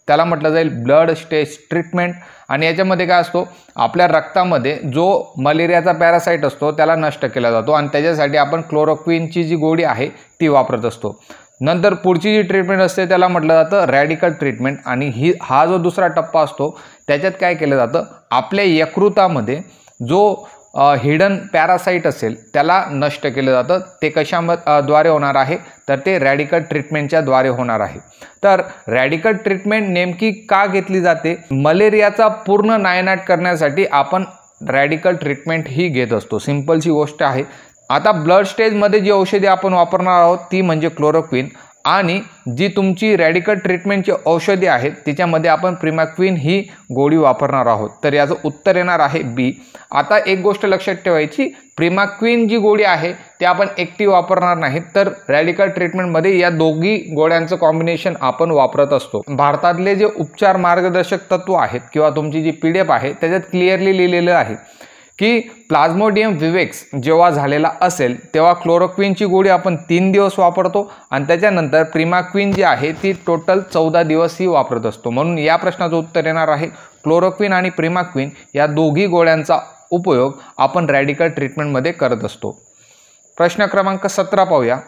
त्याला म्हटलं जाईल ब्लड स्टेज ट्रीटमेंट. आणि याच्यामध्ये काय असतो, आपल्या रक्तामध्ये जो मलेरियाचा पॅरासाइट असतो त्याला नष्ट केला जातो आणि त्याच्यासाठी आपण क्लोरोक्विनची जी गोळी आहे ती वापरत असतो. नंतर पुढची जी ट्रीटमेंट असते त्याला म्हटलं जातं रॅडिकल ट्रीटमेंट. आणि हा जो दुसरा टप्पा असतो त्याच्यात काय केलं जातं, आपल्या यकृतामध्ये जो हिडन पॅरासाइट असेल त्याला नष्ट केलं जातं. ते कशाद्वारे होणार आहे, तर ते रॅडिकल ट्रीटमेंटच्या द्वारे होणार आहे. तर रॅडिकल ट्रीटमेंट नेमकी का घेतली जाते, मलेरियाचा पूर्ण नायनाट करण्यासाठी आपण रॅडिकल ट्रीटमेंट ही घेत असतो. सिंपलची गोष्ट आहे. आता ब्लड स्टेजमध्ये जी औषधे आपण वापरणार आहोत ती म्हणजे क्लोरोक्विन. आणि जी तुमची रॅडिकल ट्रीटमेंटची औषधे आहेत तिच्यामध्ये आपण प्रिमॅक्विन ही गोळी वापरणार आहोत. तर याचं उत्तर येणार आहे बी. आता एक गोष्ट लक्षात ठेवायची, प्रिमॅक्विन जी गोळी आहे ती आपण एकटी वापरणार नाही, तर रॅडिकल ट्रीटमेंटमध्ये या दोघी गोळ्यांचं कॉम्बिनेशन आपण वापरत असतो. भारतातले जे उपचार मार्गदर्शक तत्व आहेत किंवा तुमची जी PDF आहे त्याच्यात क्लिअरली लिहिलेलं आहे की प्लाझ्मोडियम विवेक्स जेव्हा झालेला असेल तेव्हा क्लोरोक्विनची गोळी आपण 3 दिवस वापरतो आणि त्याच्यानंतर प्रिमॅक्विन जी आहे ती टोटल 14 दिवस ही वापरत असतो. म्हणून या प्रश्नाचं उत्तर येणार आहे क्लोरोक्विन आणि प्रिमॅक्विन या दोघी गोळ्यांचा उपयोग आपण रॅडिकल ट्रीटमेंटमध्ये करत असतो. प्रश्न क्रमांक 17 पाहूया.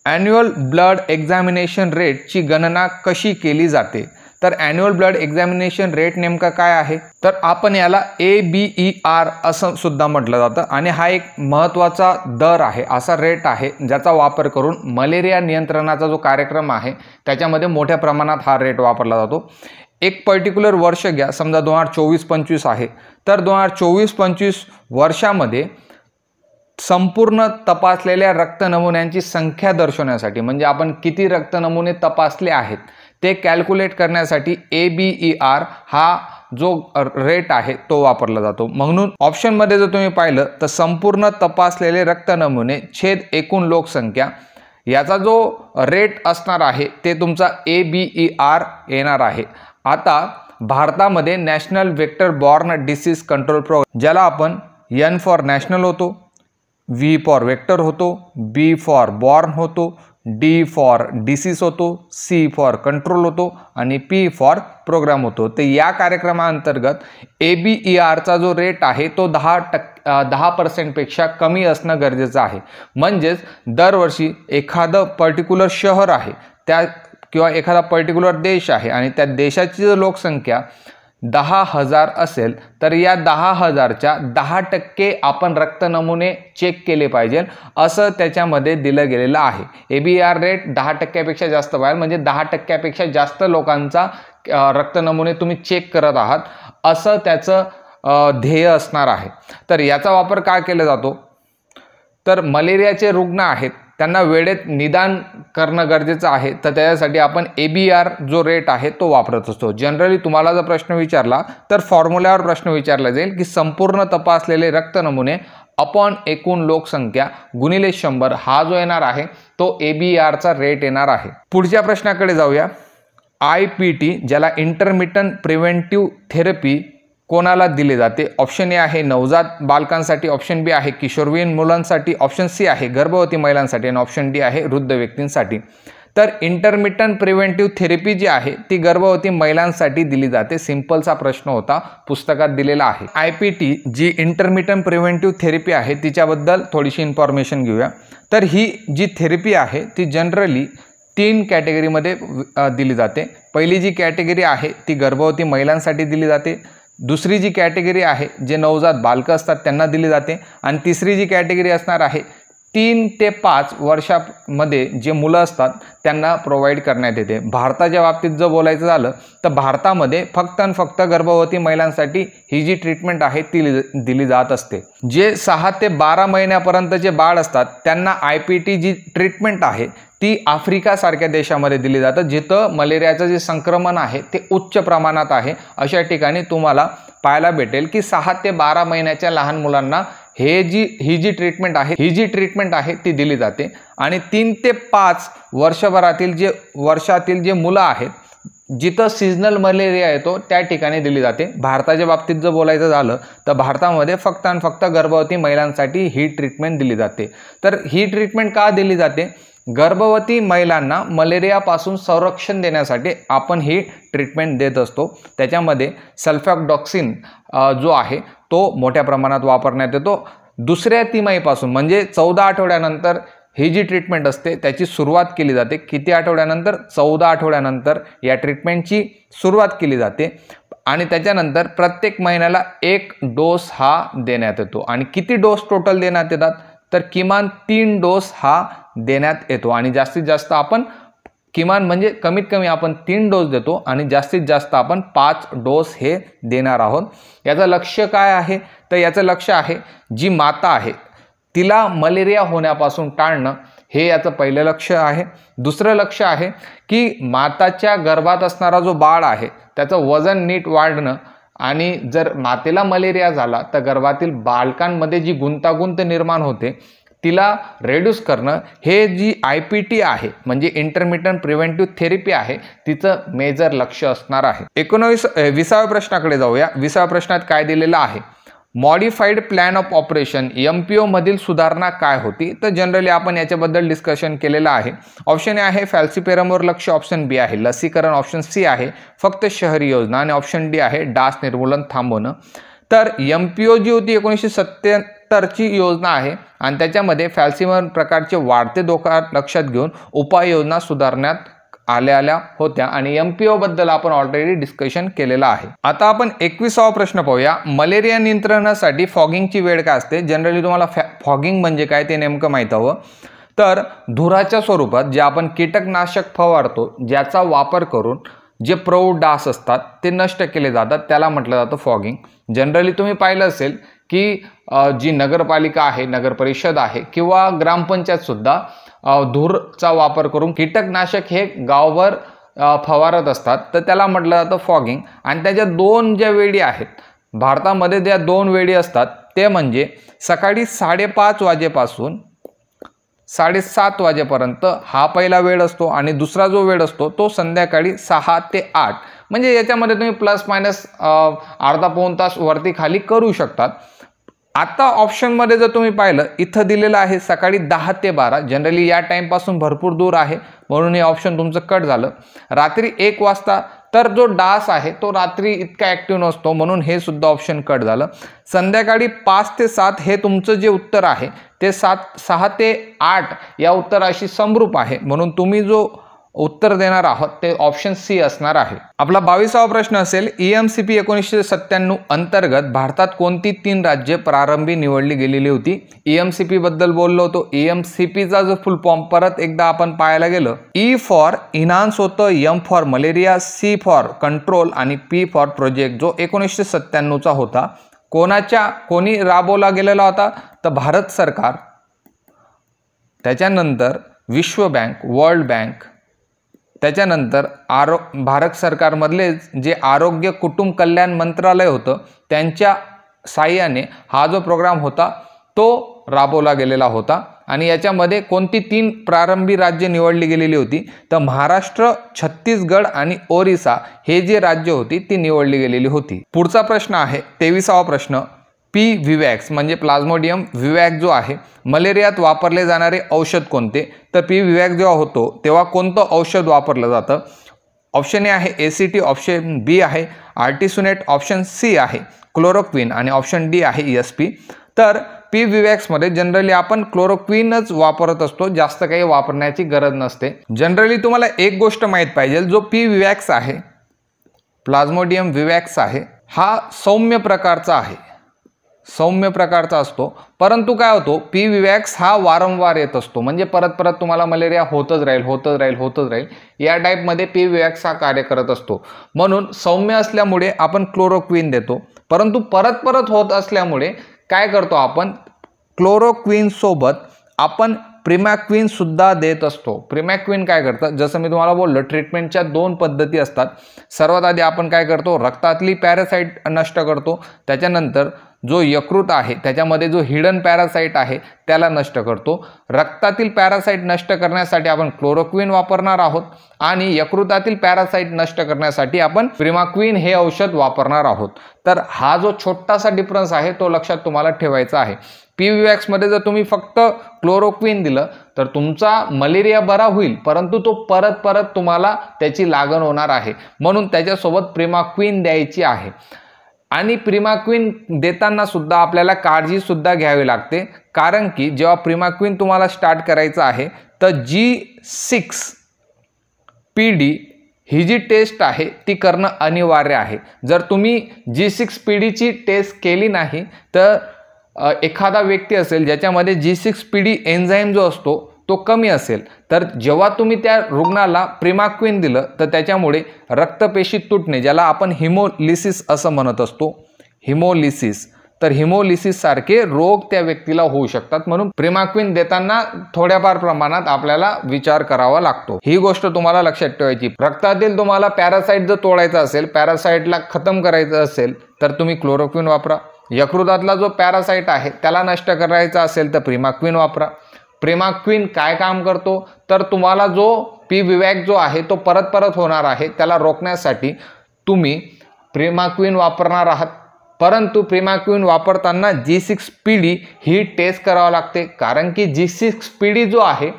ॲन्युअल ब्लड एक्झामिनेशन रेटची गणना कशी केली जाते? तर ॲन्युअल ब्लड एक्झामिनेशन रेट नेमका काय आहे, तर आपण याला ABER असं सुद्धा म्हटलं जातं. आणि हा एक महत्त्वाचा दर आहे, असा रेट आहे ज्याचा वापर करून मलेरिया नियंत्रणाचा जो कार्यक्रम आहे त्याच्यामध्ये मोठ्या प्रमाणात हा रेट वापरला जातो. एक पर्टिक्युलर वर्ष घ्या, समजा 2024-25 आहे, तर 2024-25 वर्षामध्ये संपूर्ण तपासलेल्या रक्त नमुन्यांची संख्या दर्शवण्यासाठी, म्हणजे आपण किती रक्त नमुने तपासले आहेत ते कॅल्क्युलेट करण्यासाठी ABER हा जो रेट आहे तो वापरला जातो. म्हणून ऑप्शनमध्ये जर तुम्ही पाहिलं तर संपूर्ण तपासलेले रक्त नमुने छेद एकूण लोकसंख्या याचा जो रेट असणार आहे ते तुमचा ABER येणार आहे. आता भारतामध्ये national vector borne disease control programme, ज्याला आपण N फॉर नॅशनल होतो, V फॉर वेक्टर होतो, B फॉर बॉर्न होतो, डी फॉर डिसीज होतो, सी फॉर कंट्रोल होतो आणि पी फॉर प्रोग्राम होतो. तर या कार्यक्रमाअंतर्गत ABERचा जो रेट आहे तो 10% कमी असणं गरजेचं आहे. म्हणजेच दरवर्षी एखादं पर्टिक्युलर शहर आहे त्या किंवा एखादा पर्टिक्युलर देश आहे आणि त्या देशाची जर लोकसंख्या 10,000 असेल तर या 10,000च्या 10% आपण रक्त नमुने चेक केले पाहिजे असं त्याच्यामध्ये दिलं गेलेलं आहे. ABER रेट 10%पेक्षा जास्त पाहिजे, म्हणजे 10%पेक्षा जास्त लोकांचा रक्त नमुने तुम्ही चेक करत आहात असं त्याचं ध्येय असणार आहे. तर याचा वापर काय केला जातो, तर मलेरियाचे रुग्ण आहेत त्यांना वेळेत निदान करणं गरजेचं आहे. तर त्याच्यासाठी आपण ABER जो रेट आहे तो वापरत असतो. जनरली तुम्हाला जर प्रश्न विचारला तर फॉर्म्युल्यावर प्रश्न विचारला जाईल की संपूर्ण तपासलेले रक्त नमुने अपॉन एकूण लोकसंख्या गुणिले 100 हा जो येणार आहे तो ABERचा रेट येणार आहे. पुढच्या प्रश्नाकडे जाऊया. IPT ज्याला इंटरमिटंट प्रिव्हेंटिव्ह थेरपी कोणाला दिले जाते? ऑप्शन ए आहे नवजात बालकांसाठी, ऑप्शन बी आहे किशोरवयीन मुलांसाठी, ऑप्शन सी आहे गर्भवती महिलांसाठी आणि ऑप्शन डी आहे वृद्ध व्यक्तींसाठी. तर इंटरमिटंट प्रिव्हेंटिव्ह थेरपी जी आहे ती गर्भवती महिलांसाठी दिली जाते. सिंपलचा प्रश्न होता, पुस्तकात दिलेला आहे. IPT जी इंटरमिटंट प्रिव्हेंटिव्ह थेरपी आहे तिच्याबद्दल थोडीशी इन्फॉर्मेशन घेऊया. तर ही जी थेरपी आहे ती जनरली 3 कॅटेगरीमध्ये दिली जाते. पहिली जी कॅटेगरी आहे ती गर्भवती महिलांसाठी दिली जाते, दुसरी जी कॅटेगरी आहे जे नवजात बालकं असतात त्यांना दिली जाते आणि तिसरी जी कॅटेगरी असणार आहे 3 ते 5 वर्षामध्ये जे मुलं असतात त्यांना प्रोव्हाइड करण्यात येते. भारताच्या बाबतीत जर बोलायचं झालं तर भारतामध्ये फक्त आणि फक्त गर्भवती महिलांसाठी ही जी ट्रीटमेंट आहे ती दिली जात असते. जे 6 ते 12 महिन्यापर्यंतचे बाळ असतात त्यांना IPT जी ट्रीटमेंट आहे ती आफ्रिकासारख्या देशामध्ये दिली जातं जिथं मलेरियाचं जे संक्रमण आहे ते उच्च प्रमाणात आहे. अशा ठिकाणी तुम्हाला पाहायला भेटेल की 6 ते 12 महिन्याच्या लहान मुलांना ही जी ट्रीटमेंट आहे ती दिली जाते आणि 3 ते 5 वर्षातील जे मुलं आहेत जिथं सीझनल मलेरिया येतो त्या ठिकाणी दिली जाते. भारताच्या बाबतीत जर बोलायचं झालं तर भारतामध्ये फक्त आणि फक्त गर्भवती महिलांसाठी ही ट्रीटमेंट दिली जाते. तर ही ट्रीटमेंट का दिली जाते? गर्भवती महिलांना मलेरियापासून संरक्षण देण्यासाठी आपण ही ट्रीटमेंट देत असतो. त्याच्यामध्ये सल्फॅक्डॉक्सिन जो आहे तो मोठ्या प्रमाणात वापरण्यात येतो. दुसऱ्या तिमाहीपासून म्हणजे 14 आठवड्यानंतर ही जी ट्रीटमेंट असते त्याची सुरुवात केली जाते. किती आठवड्यानंतर? 14 आठवड्यानंतर या ट्रीटमेंटची सुरुवात केली जाते आणि त्याच्यानंतर प्रत्येक महिन्याला 1 डोस हा देण्यात येतो. आणि किती डोस टोटल देण्यात येतात? तर किमान 3 डोस हा देण्यात येतो आणि जास्तीत जास्त आपण किमान म्हणजे कमीत कमी आपण 3 डोस देतो आणि जास्तीत जास्त आपण 5 डोस हे देणार आहोत. याचं लक्ष्य काय आहे? तर याचं लक्ष्य आहे जी माता आहे तिला मलेरिया होण्यापासून टाळणं हे याचं पहिलं लक्ष्य आहे. दुसरं लक्ष्य आहे की माताच्या गर्भात असणारा जो बाळ आहे त्याचं वजन नीट वाढणं आणि जर मातेला मलेरिया झाला तर गर्भातील बालकांमध्ये जी गुंतागुंत निर्माण होते तिला रेड्यूस करणं हे जी IPT आहे म्हणजे इंटरमिटंट प्रिव्हेंटिव्ह थेरपी आहे तिचं मेजर लक्ष असणार आहे. 20व्या प्रश्नाकडे जाऊया. 20व्या प्रश्नात काय दिलेलं आहे? Modified plan of operation MPO मधील सुधारणा काय होती? तर जनरली आपण याच्याबद्दल डिस्कशन केलेलं आहे. ऑप्शन ए आहे फॅल्सिपेरमवर लक्ष, ऑप्शन बी आहे लसीकरण, ऑप्शन सी आहे फक्त शहरी योजना आणि ऑप्शन डी आहे डास निर्मूलन थांबवणं. तर MPO जी होती 1977ची योजना आहे आणि त्याच्यामध्ये फॅल्सिपेरम प्रकारचे वाढते धोका लक्षात घेऊन उपाययोजना सुधारण्यात आल्या होत्या आणि MPO बद्दल आपण ऑलरेडी डिस्कशन केलेलं आहे. आता आपण 21वा प्रश्न पाहूया. मलेरिया नियंत्रणासाठी फॉगिंगची वेळ काय असते? जनरली तुम्हाला फॉगिंग म्हणजे काय ते नेमकं माहीत हवं. तर धुराच्या स्वरूपात जे आपण कीटकनाशक फवारतो ज्याचा वापर करून जे प्रौढ डास असतात ते नष्ट केले जातात त्याला म्हटलं जातं फॉगिंग. जनरली तुम्ही पाहिलं असेल की जी नगरपालिका आहे, नगर परिषद आहे किंवा ग्रामपंचायत सुद्धा धूरचा वापर करून कीटकनाशक हे गावभर फवारत असतात तर त्याला म्हटलं जातं फॉगिंग. आणि त्याच्या 2 ज्या वेळी आहेत भारतामध्ये त्या 2 वेळी असतात ते म्हणजे सकाळी 5:30 वाजेपासून 7:30 वाजेपर्यंत हा पहिला वेळ असतो आणि दुसरा जो वेळ असतो तो संध्याकाळी 6 ते 8 म्हणजे याच्यामध्ये तुम्ही प्लस मायनस अर्धा पाऊण तास वरती खाली करू शकतात. आता ऑप्शनमध्ये जर तुम्ही पाहिलं इथं दिलेलं आहे सकाळी 10 ते 12, जनरली या टाईमपासून भरपूर दूर आहे म्हणून हे ऑप्शन तुमचं कट झालं. रात्री 1 वाजता, तर जो डास आहे तो रात्री इतका ॲक्टिव्ह नसतो म्हणून हे सुद्धा ऑप्शन कट झालं. संध्याकाळी 5 ते 7 हे तुमचं जे उत्तर आहे ते 6 ते 8 या उत्तराशी समरूप आहे म्हणून तुम्ही जो उत्तर देणार आहोत ते ऑप्शन सी असणार आहे. आपला 22वा प्रश्न असेल, EMCP 1997 अंतर्गत भारतात कोणती 3 राज्ये प्रारंभी निवडली गेलेली होती? EMCP बद्दल बोललो होतो. EMCPचा जो फुल फॉर्म परत एकदा आपण पाहायला गेलं, E फॉर इन्हान्स होतं, M for malaria, C for control आणि P फॉर प्रोजेक्ट, जो 1997चा होता. कोणी राबवला गेलेला होता? तर भारत सरकार, त्याच्यानंतर विश्व बँक, वर्ल्ड बँक, त्याच्यानंतर भारत सरकारमधले जे आरोग्य कुटुंब कल्याण मंत्रालय होतं त्यांच्या साहाय्याने हा जो प्रोग्राम होता तो राबवला गेलेला होता. आणि याच्यामध्ये कोणती 3 प्रारंभी राज्ये निवडली गेलेली होती? तर महाराष्ट्र, छत्तीसगड आणि ओरिसा हे जे राज्य होती ती निवडली गेलेली होती. पुढचा प्रश्न आहे 23वा प्रश्न, PVVAX म्हणजे प्लाझ्मोडियम विवॅक्स जो आहे, मलेरियात वापरले जाणारे औषध कोणते? तर PVVAX जेव्हा होतो तेव्हा कोणतं औषध वापरलं जातं? ऑप्शन ए आहे ACT, ऑप्शन बी आहे आर्टिसुनेट, ऑप्शन सी आहे क्लोरोक्विन आणि ऑप्शन डी आहे ESP. तर PVVAX मध्ये जनरली आपण क्लोरोक्विनच वापरत असतो, जास्त काही वापरण्याची गरज नसते. जनरली तुम्हाला एक गोष्ट माहीत पाहिजे, जो PVVAX आहे, प्लाझ्मोडियम विवॅक्स आहे, हा सौम्य प्रकारचा आहे, सौम्य प्रकारचा असतो. परंतु काय होतो, PVVAX हा वारंवार येत असतो, म्हणजे परत परत तुम्हाला मलेरिया होतच राहील. या टाईपमध्ये PVVAX हा कार्य करत असतो. म्हणून सौम्य असल्यामुळे आपण क्लोरोक्विन देतो, परंतु परत परत होत असल्यामुळे काय करतो आपण, क्लोरोक्विन सोबत आपण प्रिमॅक्विन सुद्धा देत असतो. प्रिमॅक्विन काय करतं, जसं मी तुम्हाला बोललो, ट्रीटमेंटच्या 2 पद्धती असतात. सर्वात आधी आपण काय करतो, रक्तातली पॅरासाइट नष्ट करतो, त्याच्यानंतर जो यकृत आहे त्याच्यामध्ये जो हिडन पॅरासाइट आहे त्याला नष्ट करतो. रक्तातील पॅरासाइट नष्ट करण्यासाठी आपण क्लोरोक्विन वापरणार आहोत आणि यकृतातील पॅरासाइट नष्ट करण्यासाठी आपण प्रिमॅक्विन हे औषध वापरणार आहोत. तर हा जो छोटासा डिफरन्स आहे तो लक्षात तुम्हाला ठेवायचा आहे. PVVAX मध्ये जर तुम्ही फक्त क्लोरोक्विन दिलं तर तुमचा मलेरिया बरा होईल, परंतु तो परत परत तुम्हाला त्याची लागण होणार आहे, म्हणून त्याच्यासोबत प्रिमॅक्विन द्यायची आहे. आणि प्रिमॅक्विन देताना सुद्धा आपल्याला काळजी सुद्धा घ्यावी लागते, कारण की जेव्हा प्रिमॅक्विन तुम्हाला स्टार्ट करायचं आहे तर G6PD ही जी टेस्ट आहे ती करणं अनिवार्य आहे. जर तुम्ही G6PD ची टेस्ट केली नाही तर एखादा व्यक्ती असेल ज्याच्यामध्ये G6PD एन्झाईम जो असतो तो कमी असेल, तर जेव्हा तुम्ही त्या रुग्णाला प्रिमॅक्विन दिलं तर त्याच्यामुळे रक्तपेशी तुटणे, ज्याला आपण हिमोलिसिस असं म्हणत असतो, हिमोलिसिस, तर हिमोलिसिस सारखे रोग त्या व्यक्तीला होऊ शकतात. म्हणून प्रिमॅक्विन देताना थोड्याफार प्रमाणात आपल्याला विचार करावा लागतो. ही गोष्ट तुम्हाला लक्षात ठेवायची. रक्तातील तुम्हाला पॅरासाइट जर तोडायचा असेल, पॅरासाइटला खतम करायचं असेल तर तुम्ही क्लोरोक्विन वापरा. यकृतातला जो पॅरासाइट आहे त्याला नष्ट करायचा असेल तर प्रिमॅक्विन वापरा. प्रिमॅक्विन काय काम करतो, तर तुम्हाला जो PVVAX जो आहे तो परत परत होणार आहे त्याला रोखण्यासाठी तुम्ही प्रिमॅक्विन वापरणार आहात. परंतु प्रिमॅक्विन वापरताना G6PD ही टेस्ट करावं लागते, कारण की G6PD जो आहे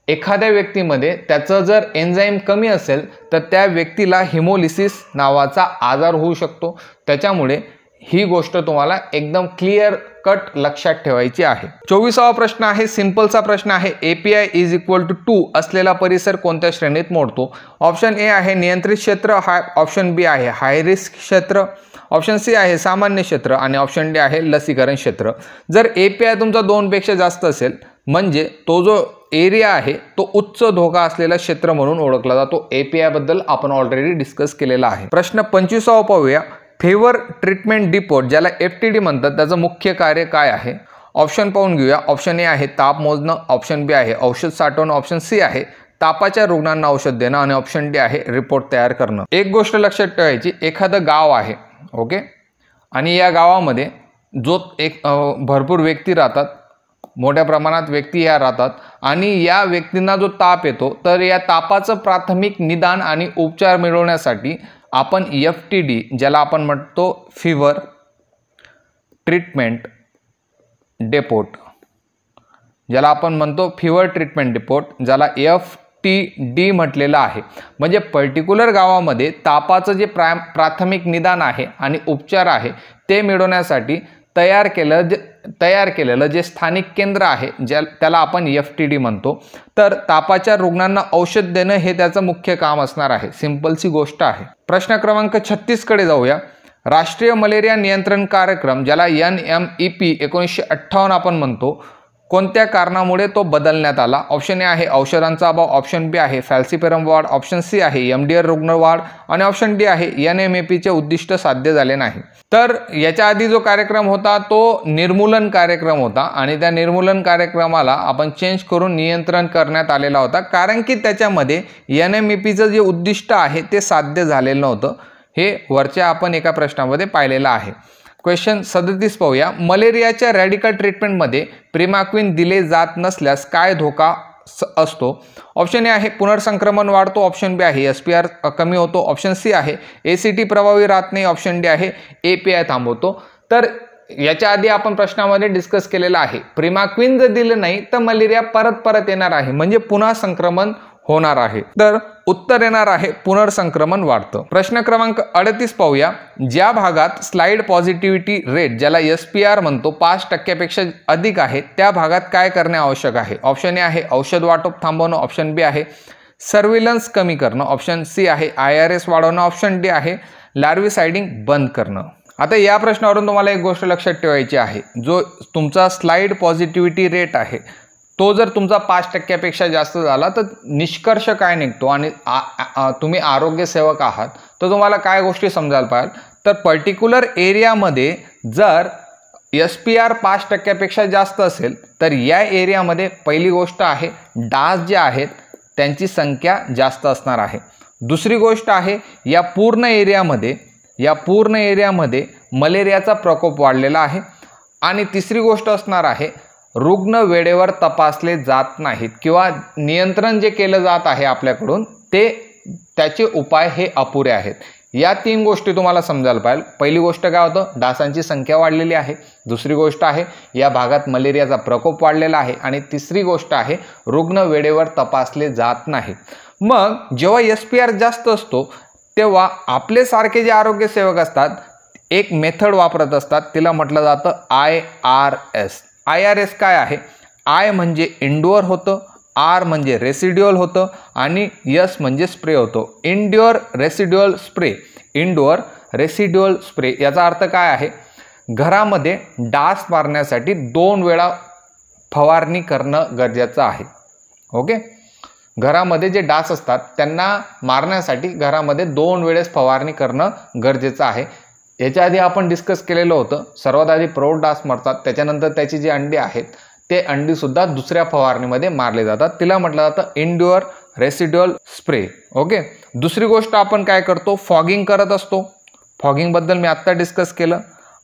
एखाद्या व्यक्तीमध्ये त्याचं जर एन्झाईम कमी असेल तर त्या व्यक्तीला हिमोलिसिस नावाचा आजार होऊ शकतो. त्याच्यामुळे ही गोष्ट तुम्हाला एकदम क्लिअर कट लक्षात ठेवायची आहे. 24वा प्रश्न आहे, सिंपलचा प्रश्न आहे, API = 2 असलेला परिसर कोणत्या श्रेणीत मोडतो? ऑप्शन ए आहे नियंत्रित क्षेत्र, ऑप्शन बी आहे हाय रिस्क क्षेत्र, ऑप्शन सी आहे सामान्य क्षेत्र आणि ऑप्शन डी आहे लसीकरण क्षेत्र. जर API तुमचा 2 पेक्षा जास्त असेल म्हणजे तो जो एरिया आहे तो उच्च धोका असलेला क्षेत्र म्हणून ओळखला जातो. API बद्दल आपण ऑलरेडी डिस्कस केलेला आहे. प्रश्न 25वा पाहूया, फेवर ट्रीटमेंट डिपोट ज्याला FTD म्हणतात त्याचं मुख्य कार्य काय आहे? ऑप्शन पाहून घेऊया. ऑप्शन ए आहे ताप मोजणं, ऑप्शन बी आहे औषध साठवणं, ऑप्शन सी आहे तापाच्या रुग्णांना औषध देणं आणि ऑप्शन डी आहे रिपोर्ट तयार करणं. एक गोष्ट लक्षात ठेवायची, एखादं गाव आहे, ओके, आणि या गावामध्ये जो भरपूर व्यक्ती राहतात, मोठ्या प्रमाणात व्यक्ती ह्या राहतात आणि या व्यक्तींना जो ताप येतो तर या तापाचं प्राथमिक निदान आणि उपचार मिळवण्यासाठी आपण FTD ज्याला आपण म्हणतो ट्रीटमेंट डेपोट, ज्याला आपण म्हणतो फिवर ट्रीटमेंट डेपोट, ज्याला FTD म्हटलेलं आहे. म्हणजे पर्टिक्युलर गावामध्ये तापाचं जे प्राथमिक निदान आहे आणि उपचार आहे ते मिळवण्यासाठी तयार केलेलं जे स्थानिक केंद्र आहे त्याला आपण FTD म्हणतो. तर तापाच्या रुग्णांना औषध देणं हे त्याचं मुख्य काम असणार आहे. सिंपलची गोष्ट आहे. प्रश्न क्रमांक 36 कडे जाऊया. राष्ट्रीय मलेरिया नियंत्रण कार्यक्रम, ज्याला NMEP 1958 आपण म्हणतो, कोणत्या कारणामुळे तो बदलण्यात आला? ऑप्शन ए आहे औषधांचा अभाव, ऑप्शन बी आहे फॅल्सिपेरम वाढ, ऑप्शन सी आहे MDR रुग्ण वाढ आणि ऑप्शन डी आहे NMEPचे उद्दिष्ट साध्य झाले नाही. तर याच्या आधी जो कार्यक्रम होता तो निर्मूलन कार्यक्रम होता आणि त्या निर्मूलन कार्यक्रमाला आपण चेंज करून नियंत्रण करण्यात आलेला होता, कारण की त्याच्यामध्ये NMEPचं जे उद्दिष्ट आहे ते साध्य झालेलं नव्हतं. हे वरच्या आपण एका प्रश्नामध्ये पाहिलेलं आहे. क्वेश्चन 37 पाहूया. मलेरियाच्या रॅडिकल ट्रीटमेंटमध्ये प्रिमाक्विन दिले जात नसल्यास काय धोका असतो? ऑप्शन ए आहे पुनर्संक्रमण वाढतो, ऑप्शन बी आहे SPR कमी होतो, ऑप्शन सी आहे ACT प्रभावी राहत नाही, ऑप्शन डी आहे API थांबवतो. तर याच्या आधी आपण प्रश्नामध्ये डिस्कस केलेला आहे, प्रिमाक्विन जर दिलं नाही तर मलेरिया परत येणार आहे, म्हणजे पुन्हा संक्रमण होणार आहे. तर उत्तर येणार आहे पुनर्संक्रमण वाढतं. प्रश्न क्रमांक 38 पाहूया. ज्या भागात स्लाइड पॉझिटिव्हिटी रेट, ज्याला SPR म्हणतो, 5% अधिक आहे त्या भागात काय करणे आवश्यक आहे? ऑप्शन ए आहे औषध वाटप थांबवणं, ऑप्शन बी आहे सर्व्हिलन्स कमी करणं, ऑप्शन सी आहे IRS वाढवणं, ऑप्शन डी आहे लार्विसाइडिंग बंद करणं. आता या प्रश्नावरून तुम्हाला एक गोष्ट लक्षात ठेवायची आहे, जो तुमचा स्लाइड पॉझिटिव्हिटी रेट आहे तो जर तुमचा 5% जास्त झाला तर निष्कर्ष काय निघतो, आणि तुम्ही आरोग्य सेवक आहात तर तुम्हाला काय गोष्टी समजायला पाहिजे. तर पर्टिक्युलर एरियामध्ये जर SPR 5% जास्त असेल तर या एरियामध्ये पहिली गोष्ट आहे डास जे आहेत त्यांची संख्या जास्त असणार आहे. दुसरी गोष्ट आहे या पूर्ण एरियामध्ये मलेरियाचा प्रकोप वाढलेला आहे. आणि तिसरी गोष्ट असणार आहे रुग्ण वेळेवर तपासले जात नाहीत किंवा नियंत्रण जे केलं जात आहे आपल्याकडून त्याचे उपाय हे अपुरे आहेत. या 3 गोष्टी तुम्हाला समजायला पाहिजे. पहिली गोष्ट काय होतं, डासांची संख्या वाढलेली आहे. दुसरी गोष्ट आहे या भागात मलेरियाचा प्रकोप वाढलेला आहे. आणि तिसरी गोष्ट आहे रुग्ण वेळेवर तपासले जात नाहीत. मग जेव्हा SPR जास्त असतो तेव्हा आपले सारखे जे आरोग्य सेवक असतात एक मेथड वापरत असतात, तिला म्हटलं जातं IRS. IRS काय आहे? I म्हणजे इंडोअर होतं, R म्हणजे रेसिड्युअल होतं आणि S म्हणजे स्प्रे होतो. इंडोअर रेसिड्युअल स्प्रे याचा अर्थ काय आहे? घरामध्ये डास मारण्यासाठी 2 वेळा फवारणी करणं गरजेचं आहे. ओके, घरामध्ये जे डास असतात त्यांना मारण्यासाठी घरामध्ये 2 वेळेस फवारणी करणं गरजेचं आहे. याच्या आधी आपण डिस्कस केलेलं होतं, सर्वात आधी प्रौढ डास मरतात, त्याच्यानंतर त्याची जी अंडी आहेत ते अंडी सुद्धा दुसऱ्या फवारणीमध्ये मारले जातात, तिला म्हटलं जातं इंडोअर रेसिड्युअल स्प्रे. ओके, दुसरी गोष्ट आपण काय करतो, फॉगिंग करत असतो. फॉगिंगबद्दल मी आत्ता डिस्कस केलं.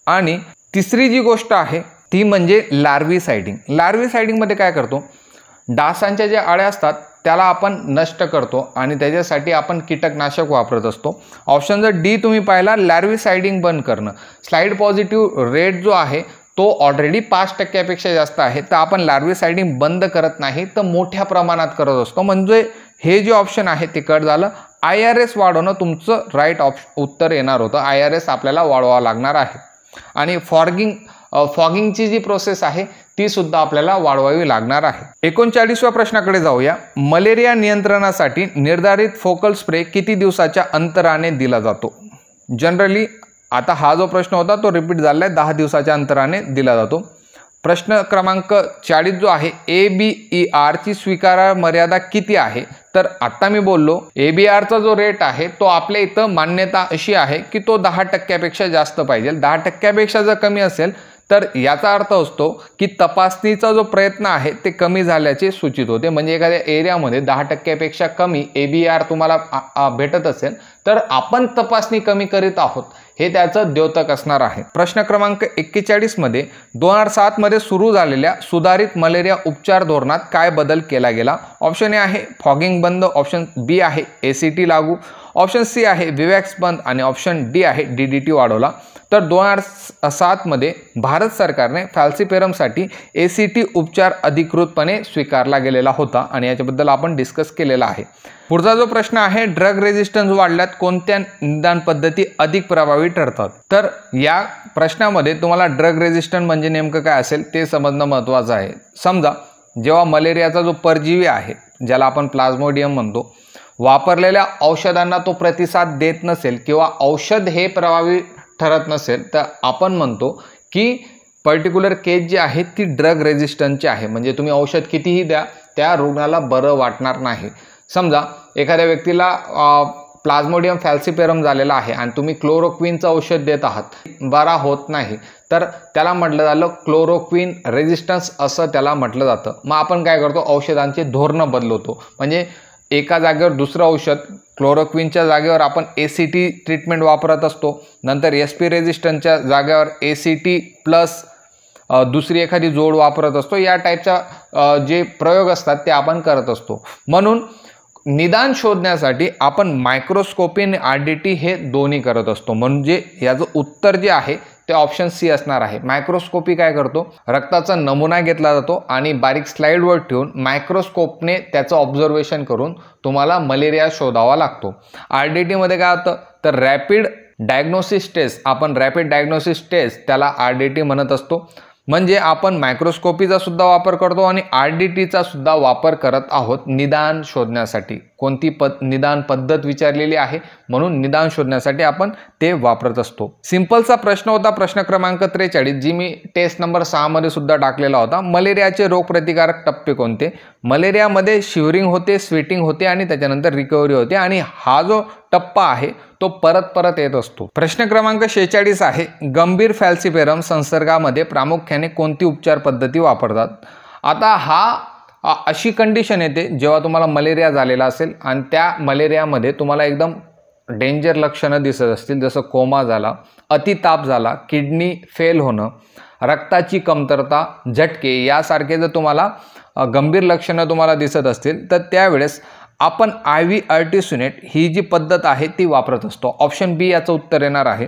आणि तिसरी जी गोष्ट आहे ती म्हणजे लार्विसाइडिंग. लार्विसाइडिंगमध्ये काय करतो, डासांच्या ज्या अळ्या असतात त्याला आपण नष्ट करतो आणि त्याच्यासाठी आपण कीटकनाशक वापरत असतो. ऑप्शन जर डी तुम्ही पाहिला, लार्विसाइडिंग बंद करणं. स्लाइड पॉझिटिव्ह रेट जो आहे तो ऑलरेडी 5% जास्त आहे, तर आपण लार्विसाइडिंग बंद करत नाही तर मोठ्या प्रमाणात करत असतो. म्हणजे हे जे ऑप्शन आहे ते कट झालं. IRS वाढवणं तुमचं राईट उत्तर येणार होतं. IRS आपल्याला वाढवावं लागणार आहे. आणि फॉगिंगची जी प्रोसेस आहे ती सुद्धा आपल्याला वाढवावी लागणार आहे. 39व्या प्रश्नाकडे जाऊया. मलेरिया नियंत्रणासाठी निर्धारित फोकल स्प्रे किती दिवसाच्या अंतराने दिला जातो? जनरली आता हा जो प्रश्न होता तो रिपीट झाला आहे, 10 दिवसाच्या अंतराने दिला जातो. प्रश्न क्रमांक 40 जो आहे, ABER ची स्वीकारार्ह मर्यादा किती आहे? तर आता मी बोललो ABR चा जो रेट आहे तो आपल्या इथं मान्यता अशी आहे की तो 10% जास्त पाहिजे. 10% जर कमी असेल तर याचा अर्थ असतो की तपासणीचा जो प्रयत्न आहे ते कमी झाल्याचे सूचित होते. म्हणजे एखाद्या एरियामध्ये 10% कमी ABR तुम्हाला भेटत असेल तर आपण तपासणी कमी करीत आहोत, हे त्याचं द्योतक असणार आहे. प्रश्न क्रमांक 41 मध्ये 2007 मध्ये सुरू झालेल्या सुधारित मलेरिया उपचार धोरणात काय बदल केला गेला? ऑप्शन ए आहे फॉगिंग बंद, ऑप्शन बी आहे ACT लागू, ऑप्शन सी आहे विवॅक्स बंद आणि ऑप्शन डी आहे DDT वाढवला. तर 2007 मध्ये भारत सरकारने फॅल्सिपेरमसाठी ACT उपचार अधिकृतपणे स्वीकारला गेलेला होता आणि याच्याबद्दल आपण डिस्कस केलेला आहे. पुढचा जो प्रश्न आहे, ड्रग रेजिस्टन्स वाढल्यात कोणत्या निदान पद्धती अधिक प्रभावी ठरतात. तर या प्रश्नामध्ये तुम्हाला ड्रग रेजिस्टन्स म्हणजे नेमकं काय असेल ते समजणं महत्त्वाचं आहे. समजा जेव्हा मलेरियाचा जो परजीवी आहे ज्याला आपण प्लाझ्मोडियम म्हणतो, वापरलेल्या औषधांना तो प्रतिसाद देत नसेल किंवा औषध हे प्रभावी ठरत नसेल, तर आपण म्हणतो की पर्टिक्युलर केस जी आहे ती ड्रग रेजिस्टन्सची आहे. म्हणजे तुम्ही औषध कितीही द्या त्या रुग्णाला बरं वाटणार नाही. समजा एखाद्या व्यक्तीला प्लाझ्मोडियम फॅल्सिपेरम झालेला आहे आणि तुम्ही क्लोरोक्विनचं औषध देत आहात, बरा होत नाही, तर त्याला म्हटलं झालं क्लोरोक्विन रेजिस्टन्स असं त्याला म्हटलं जातं. मग आपण काय करतो, औषधांचे धोरणं बदलवतो. म्हणजे एका जागेवर दुसरं औषध, क्लोरोक्विनच्या जागेवर आपण ACT ट्रीटमेंट वापरत असतो, नंतर SP रेजिस्टन्सच्या जागेवर ACT प्लस दुसरी एखादी जोड वापरत असतो. या टाईपचा जे प्रयोग असतात ते आपण करत असतो. म्हणून निदान शोधण्यासाठी आपण मायक्रोस्कोपी आणि RDT हे दोन्ही करत असतो. म्हणजे याचं उत्तर जे आहे ते ऑप्शन सी असणार आहे. मायक्रोस्कोपी काय करतो, रक्ताचा नमुना घेतला जातो आणि बारीक स्लाइडवर ठेवून मायक्रोस्कोपने त्याचं ऑब्झर्वेशन करून तुम्हाला मलेरिया शोधावा लागतो. RDT मध्ये काय होतं, तर रॅपिड डायग्नोसिस टेस्ट, आपण रॅपिड डायग्नोसिस टेस्ट त्याला RDT म्हणत असतो. म्हणजे आपण मायक्रोस्कोपीचा सुद्धा वापर करतो आणि RDTचा सुद्धा वापर करत आहोत निदान शोधण्यासाठी. कोणती निदान पद्धत विचारलेली आहे म्हणून निदान शोधण्यासाठी आपण ते वापरत असतो. सिंपलचा प्रश्न होता प्रश्न क्रमांक 43, जी मी टेस्ट नंबर 6 मध्ये सुद्धा टाकलेला होता. मलेरियाचे रोगप्रतिकारक टप्पे कोणते. मलेरियामध्ये शिवरिंग होते, स्वेटिंग होते आणि त्याच्यानंतर रिकव्हरी होते आणि हा जो टप्पा आहे तो परत परत येत असतो. प्रश्न क्रमांक 46 आहे, गंभीर फॅल्सिपेरम संसर्गामध्ये प्रामुख्याने कोणती उपचार पद्धती वापरतात. आता हा अशी कंडिशन येते जेव्हा तुम्हाला मलेरिया झालेला असेल आणि त्या मलेरियामध्ये तुम्हाला एकदम डेंजर लक्षणं दिसत असतील, जसं कोमा झाला, अतिताप झाला, किडनी फेल होणं, रक्ताची कमतरता, झटके यासारखे जर तुम्हाला गंभीर लक्षणं तुम्हाला दिसत असतील तर त्यावेळेस आपण IV अर्टिसुनेट ही जी पद्धत आहे ती वापरत असतो. ऑप्शन बी याचं उत्तर येणार आहे.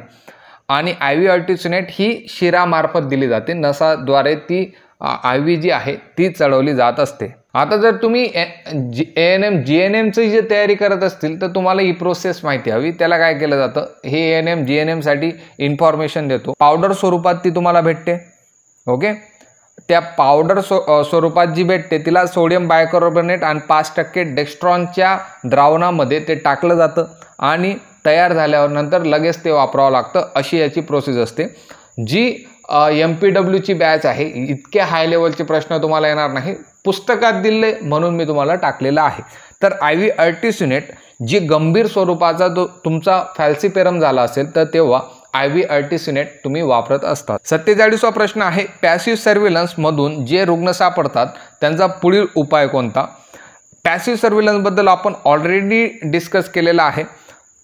आणि IV अर्टिसुनेट ही शिरामार्फत दिली जाते, नसाद्वारे ती IV जी आहे ती चढवली जात असते. आता जर तुम्ही ANM GNMची जी तयारी करत असतील तर तुम्हाला ही प्रोसेस माहिती हवी. त्याला काय केलं जातं, हे ANM GNM साठी इन्फॉर्मेशन देतो, पावडर स्वरूपात ती तुम्हाला भेटते. ओके, त्या पावडर स्वरूपात जी भेटते तिला सोडियम बायकार्बोनेट आणि 5% डेक्स्ट्रॉनच्या द्रावणामध्ये ते टाकलं जातं आणि तयार झाल्यावर नंतर लगेच ते वापरावं लागतं. अशी याची प्रोसेस असते. जी MPWची बॅच आहे, इतके हाय लेवलचे प्रश्न तुम्हाला येणार नाही, पुस्तकात दिले म्हणून मी तुम्हाला टाकलेलं आहे. तर IV अर्टिसुनेट जी गंभीर स्वरूपाचा जो तुमचा फॅल्सिपेरम झाला असेल तर तेव्हा IV अर्टिसुनेट तुम्ही वापरत असतात. 47वा प्रश्न आहे, पॅसिव्ह सर्व्हिलन्स मधून जे रुग्ण सापडतात त्यांचा पुढील उपाय कोणता. पॅसिव्ह सर्व्हिलन्स बद्दल आपण ऑलरेडी डिस्कस केलेला आहे.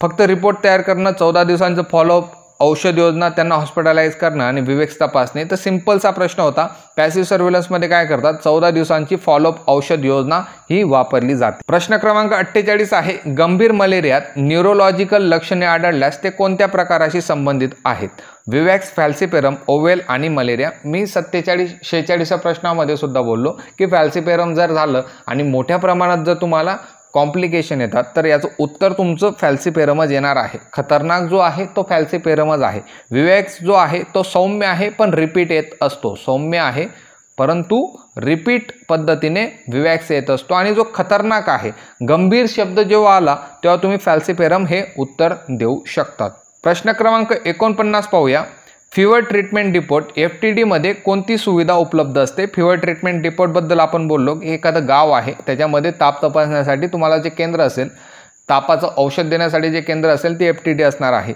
फक्त रिपोर्ट तयार करणं, 14 दिवसांचं फॉलोअप, औषध योजना, त्यांना हॉस्पिटलाइज करणं आणि विवेक तपासणी. तर सिंपलचा प्रश्न होता, पॅसिव्ह सर्व्हिलन्समध्ये काय करतात, 14 दिवसांची फॉलोअप औषध योजना ही वापरली जाते. प्रश्न क्रमांक 48 आहे, गंभीर मलेरियात न्यूरोलॉजिकल लक्षणे आढळल्यास ते कोणत्या प्रकाराशी संबंधित आहेत. विवॅक्स, फॅल्सिपेरम, ओवेल आणि मलेरिया. मी 46 प्रश्नामध्ये सुद्धा बोललो की फॅल्सिपेरम जर झालं आणि मोठ्या प्रमाणात जर तुम्हाला कॉम्प्लिकेशन येतात तर याचं उत्तर तुमचं फॅल्सिपेरमच येणार आहे. खतरनाक जो आहे तो फॅल्सिपेरमच आहे. विवॅक्स जो आहे तो सौम्य आहे पण रिपीट येत असतो. सौम्य आहे परंतु रिपीट पद्धतीने विवॅक्स येत असतो. आणि जो खतरनाक आहे, गंभीर शब्द जेव्हा आला तेव्हा तुम्ही फॅल्सिपेरम हे उत्तर देऊ शकतात. प्रश्न क्रमांक 49 पाहूया. फिवर ट्रीटमेंट डिपोट FTD मध्ये कोणती सुविधा उपलब्ध असते. फिवर ट्रीटमेंट डिपोट बद्दल आपण बोललो की एखादं गाव आहे त्याच्यामध्ये ताप तपासण्यासाठी तुम्हाला जे केंद्र असेल, तापाचं औषध देण्यासाठी जे केंद्र असेल ते FTD असणार आहे.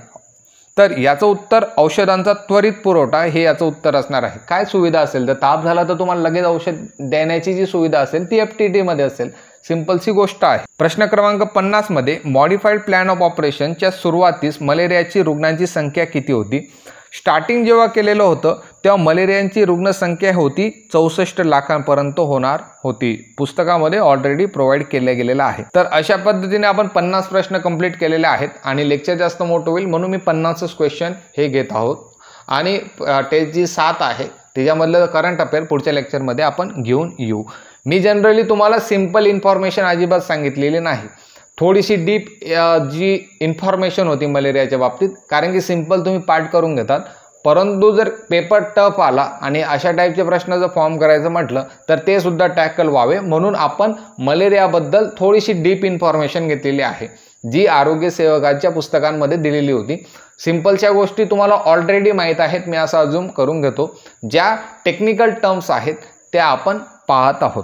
तर याचं उत्तर औषधांचा त्वरित पुरवठा हे याचं उत्तर असणार आहे. काय सुविधा असेल, तर ताप झाला तर तुम्हाला लगेच औषध देण्याची जी सुविधा असेल ती FTD मध्ये असेल. सिंपलची गोष्ट आहे. प्रश्न क्रमांक 50 मध्ये मॉडिफाईड प्लॅन ऑफ ऑपरेशनच्या सुरुवातीस मलेरियाची रुग्णांची संख्या किती होती. स्टार्टिंग जेव्हा केलेलं होतं तेव्हा मलेरियाची रुग्णसंख्या होती 64 लाखांपर्यंत होणार होती. पुस्तकामध्ये ऑलरेडी प्रोव्हाइड केलं गेलेलं आहे. तर अशा पद्धतीने आपण 50 प्रश्न कंप्लीट केलेले आहेत आणि लेक्चर जास्त मोठं होईल म्हणून मी 50च क्वेश्चन हे घेत आहोत. आणि टेस्ट जी 7 आहे त्याच्यामधलं करंट अफेअर पुढच्या लेक्चरमध्ये आपण घेऊन येऊ. मी जनरली तुम्हाला सिंपल इन्फॉर्मेशन अजिबात सांगितलेली नाही, थोडीशी डीप जी इन्फॉर्मेशन होती मलेरियाच्या बाबतीत, कारण की सिंपल तुम्ही पाठ करून घेतात, परंतु जर पेपर टफ आला आणि अशा टाईपचे प्रश्न जर फॉर्म करायचं म्हटलं तर ते सुद्धा टॅकल व्हावे म्हणून आपण मलेरियाबद्दल थोडीशी डीप इन्फॉर्मेशन घेतलेली आहे, जी आरोग्य सेवकांच्या पुस्तकांमध्ये दिलेली होती. सिंपलच्या गोष्टी तुम्हाला ऑलरेडी माहीत आहेत, मी असं अजूम करून घेतो. ज्या टेक्निकल टर्म्स आहेत त्या आपण पाहत आहोत.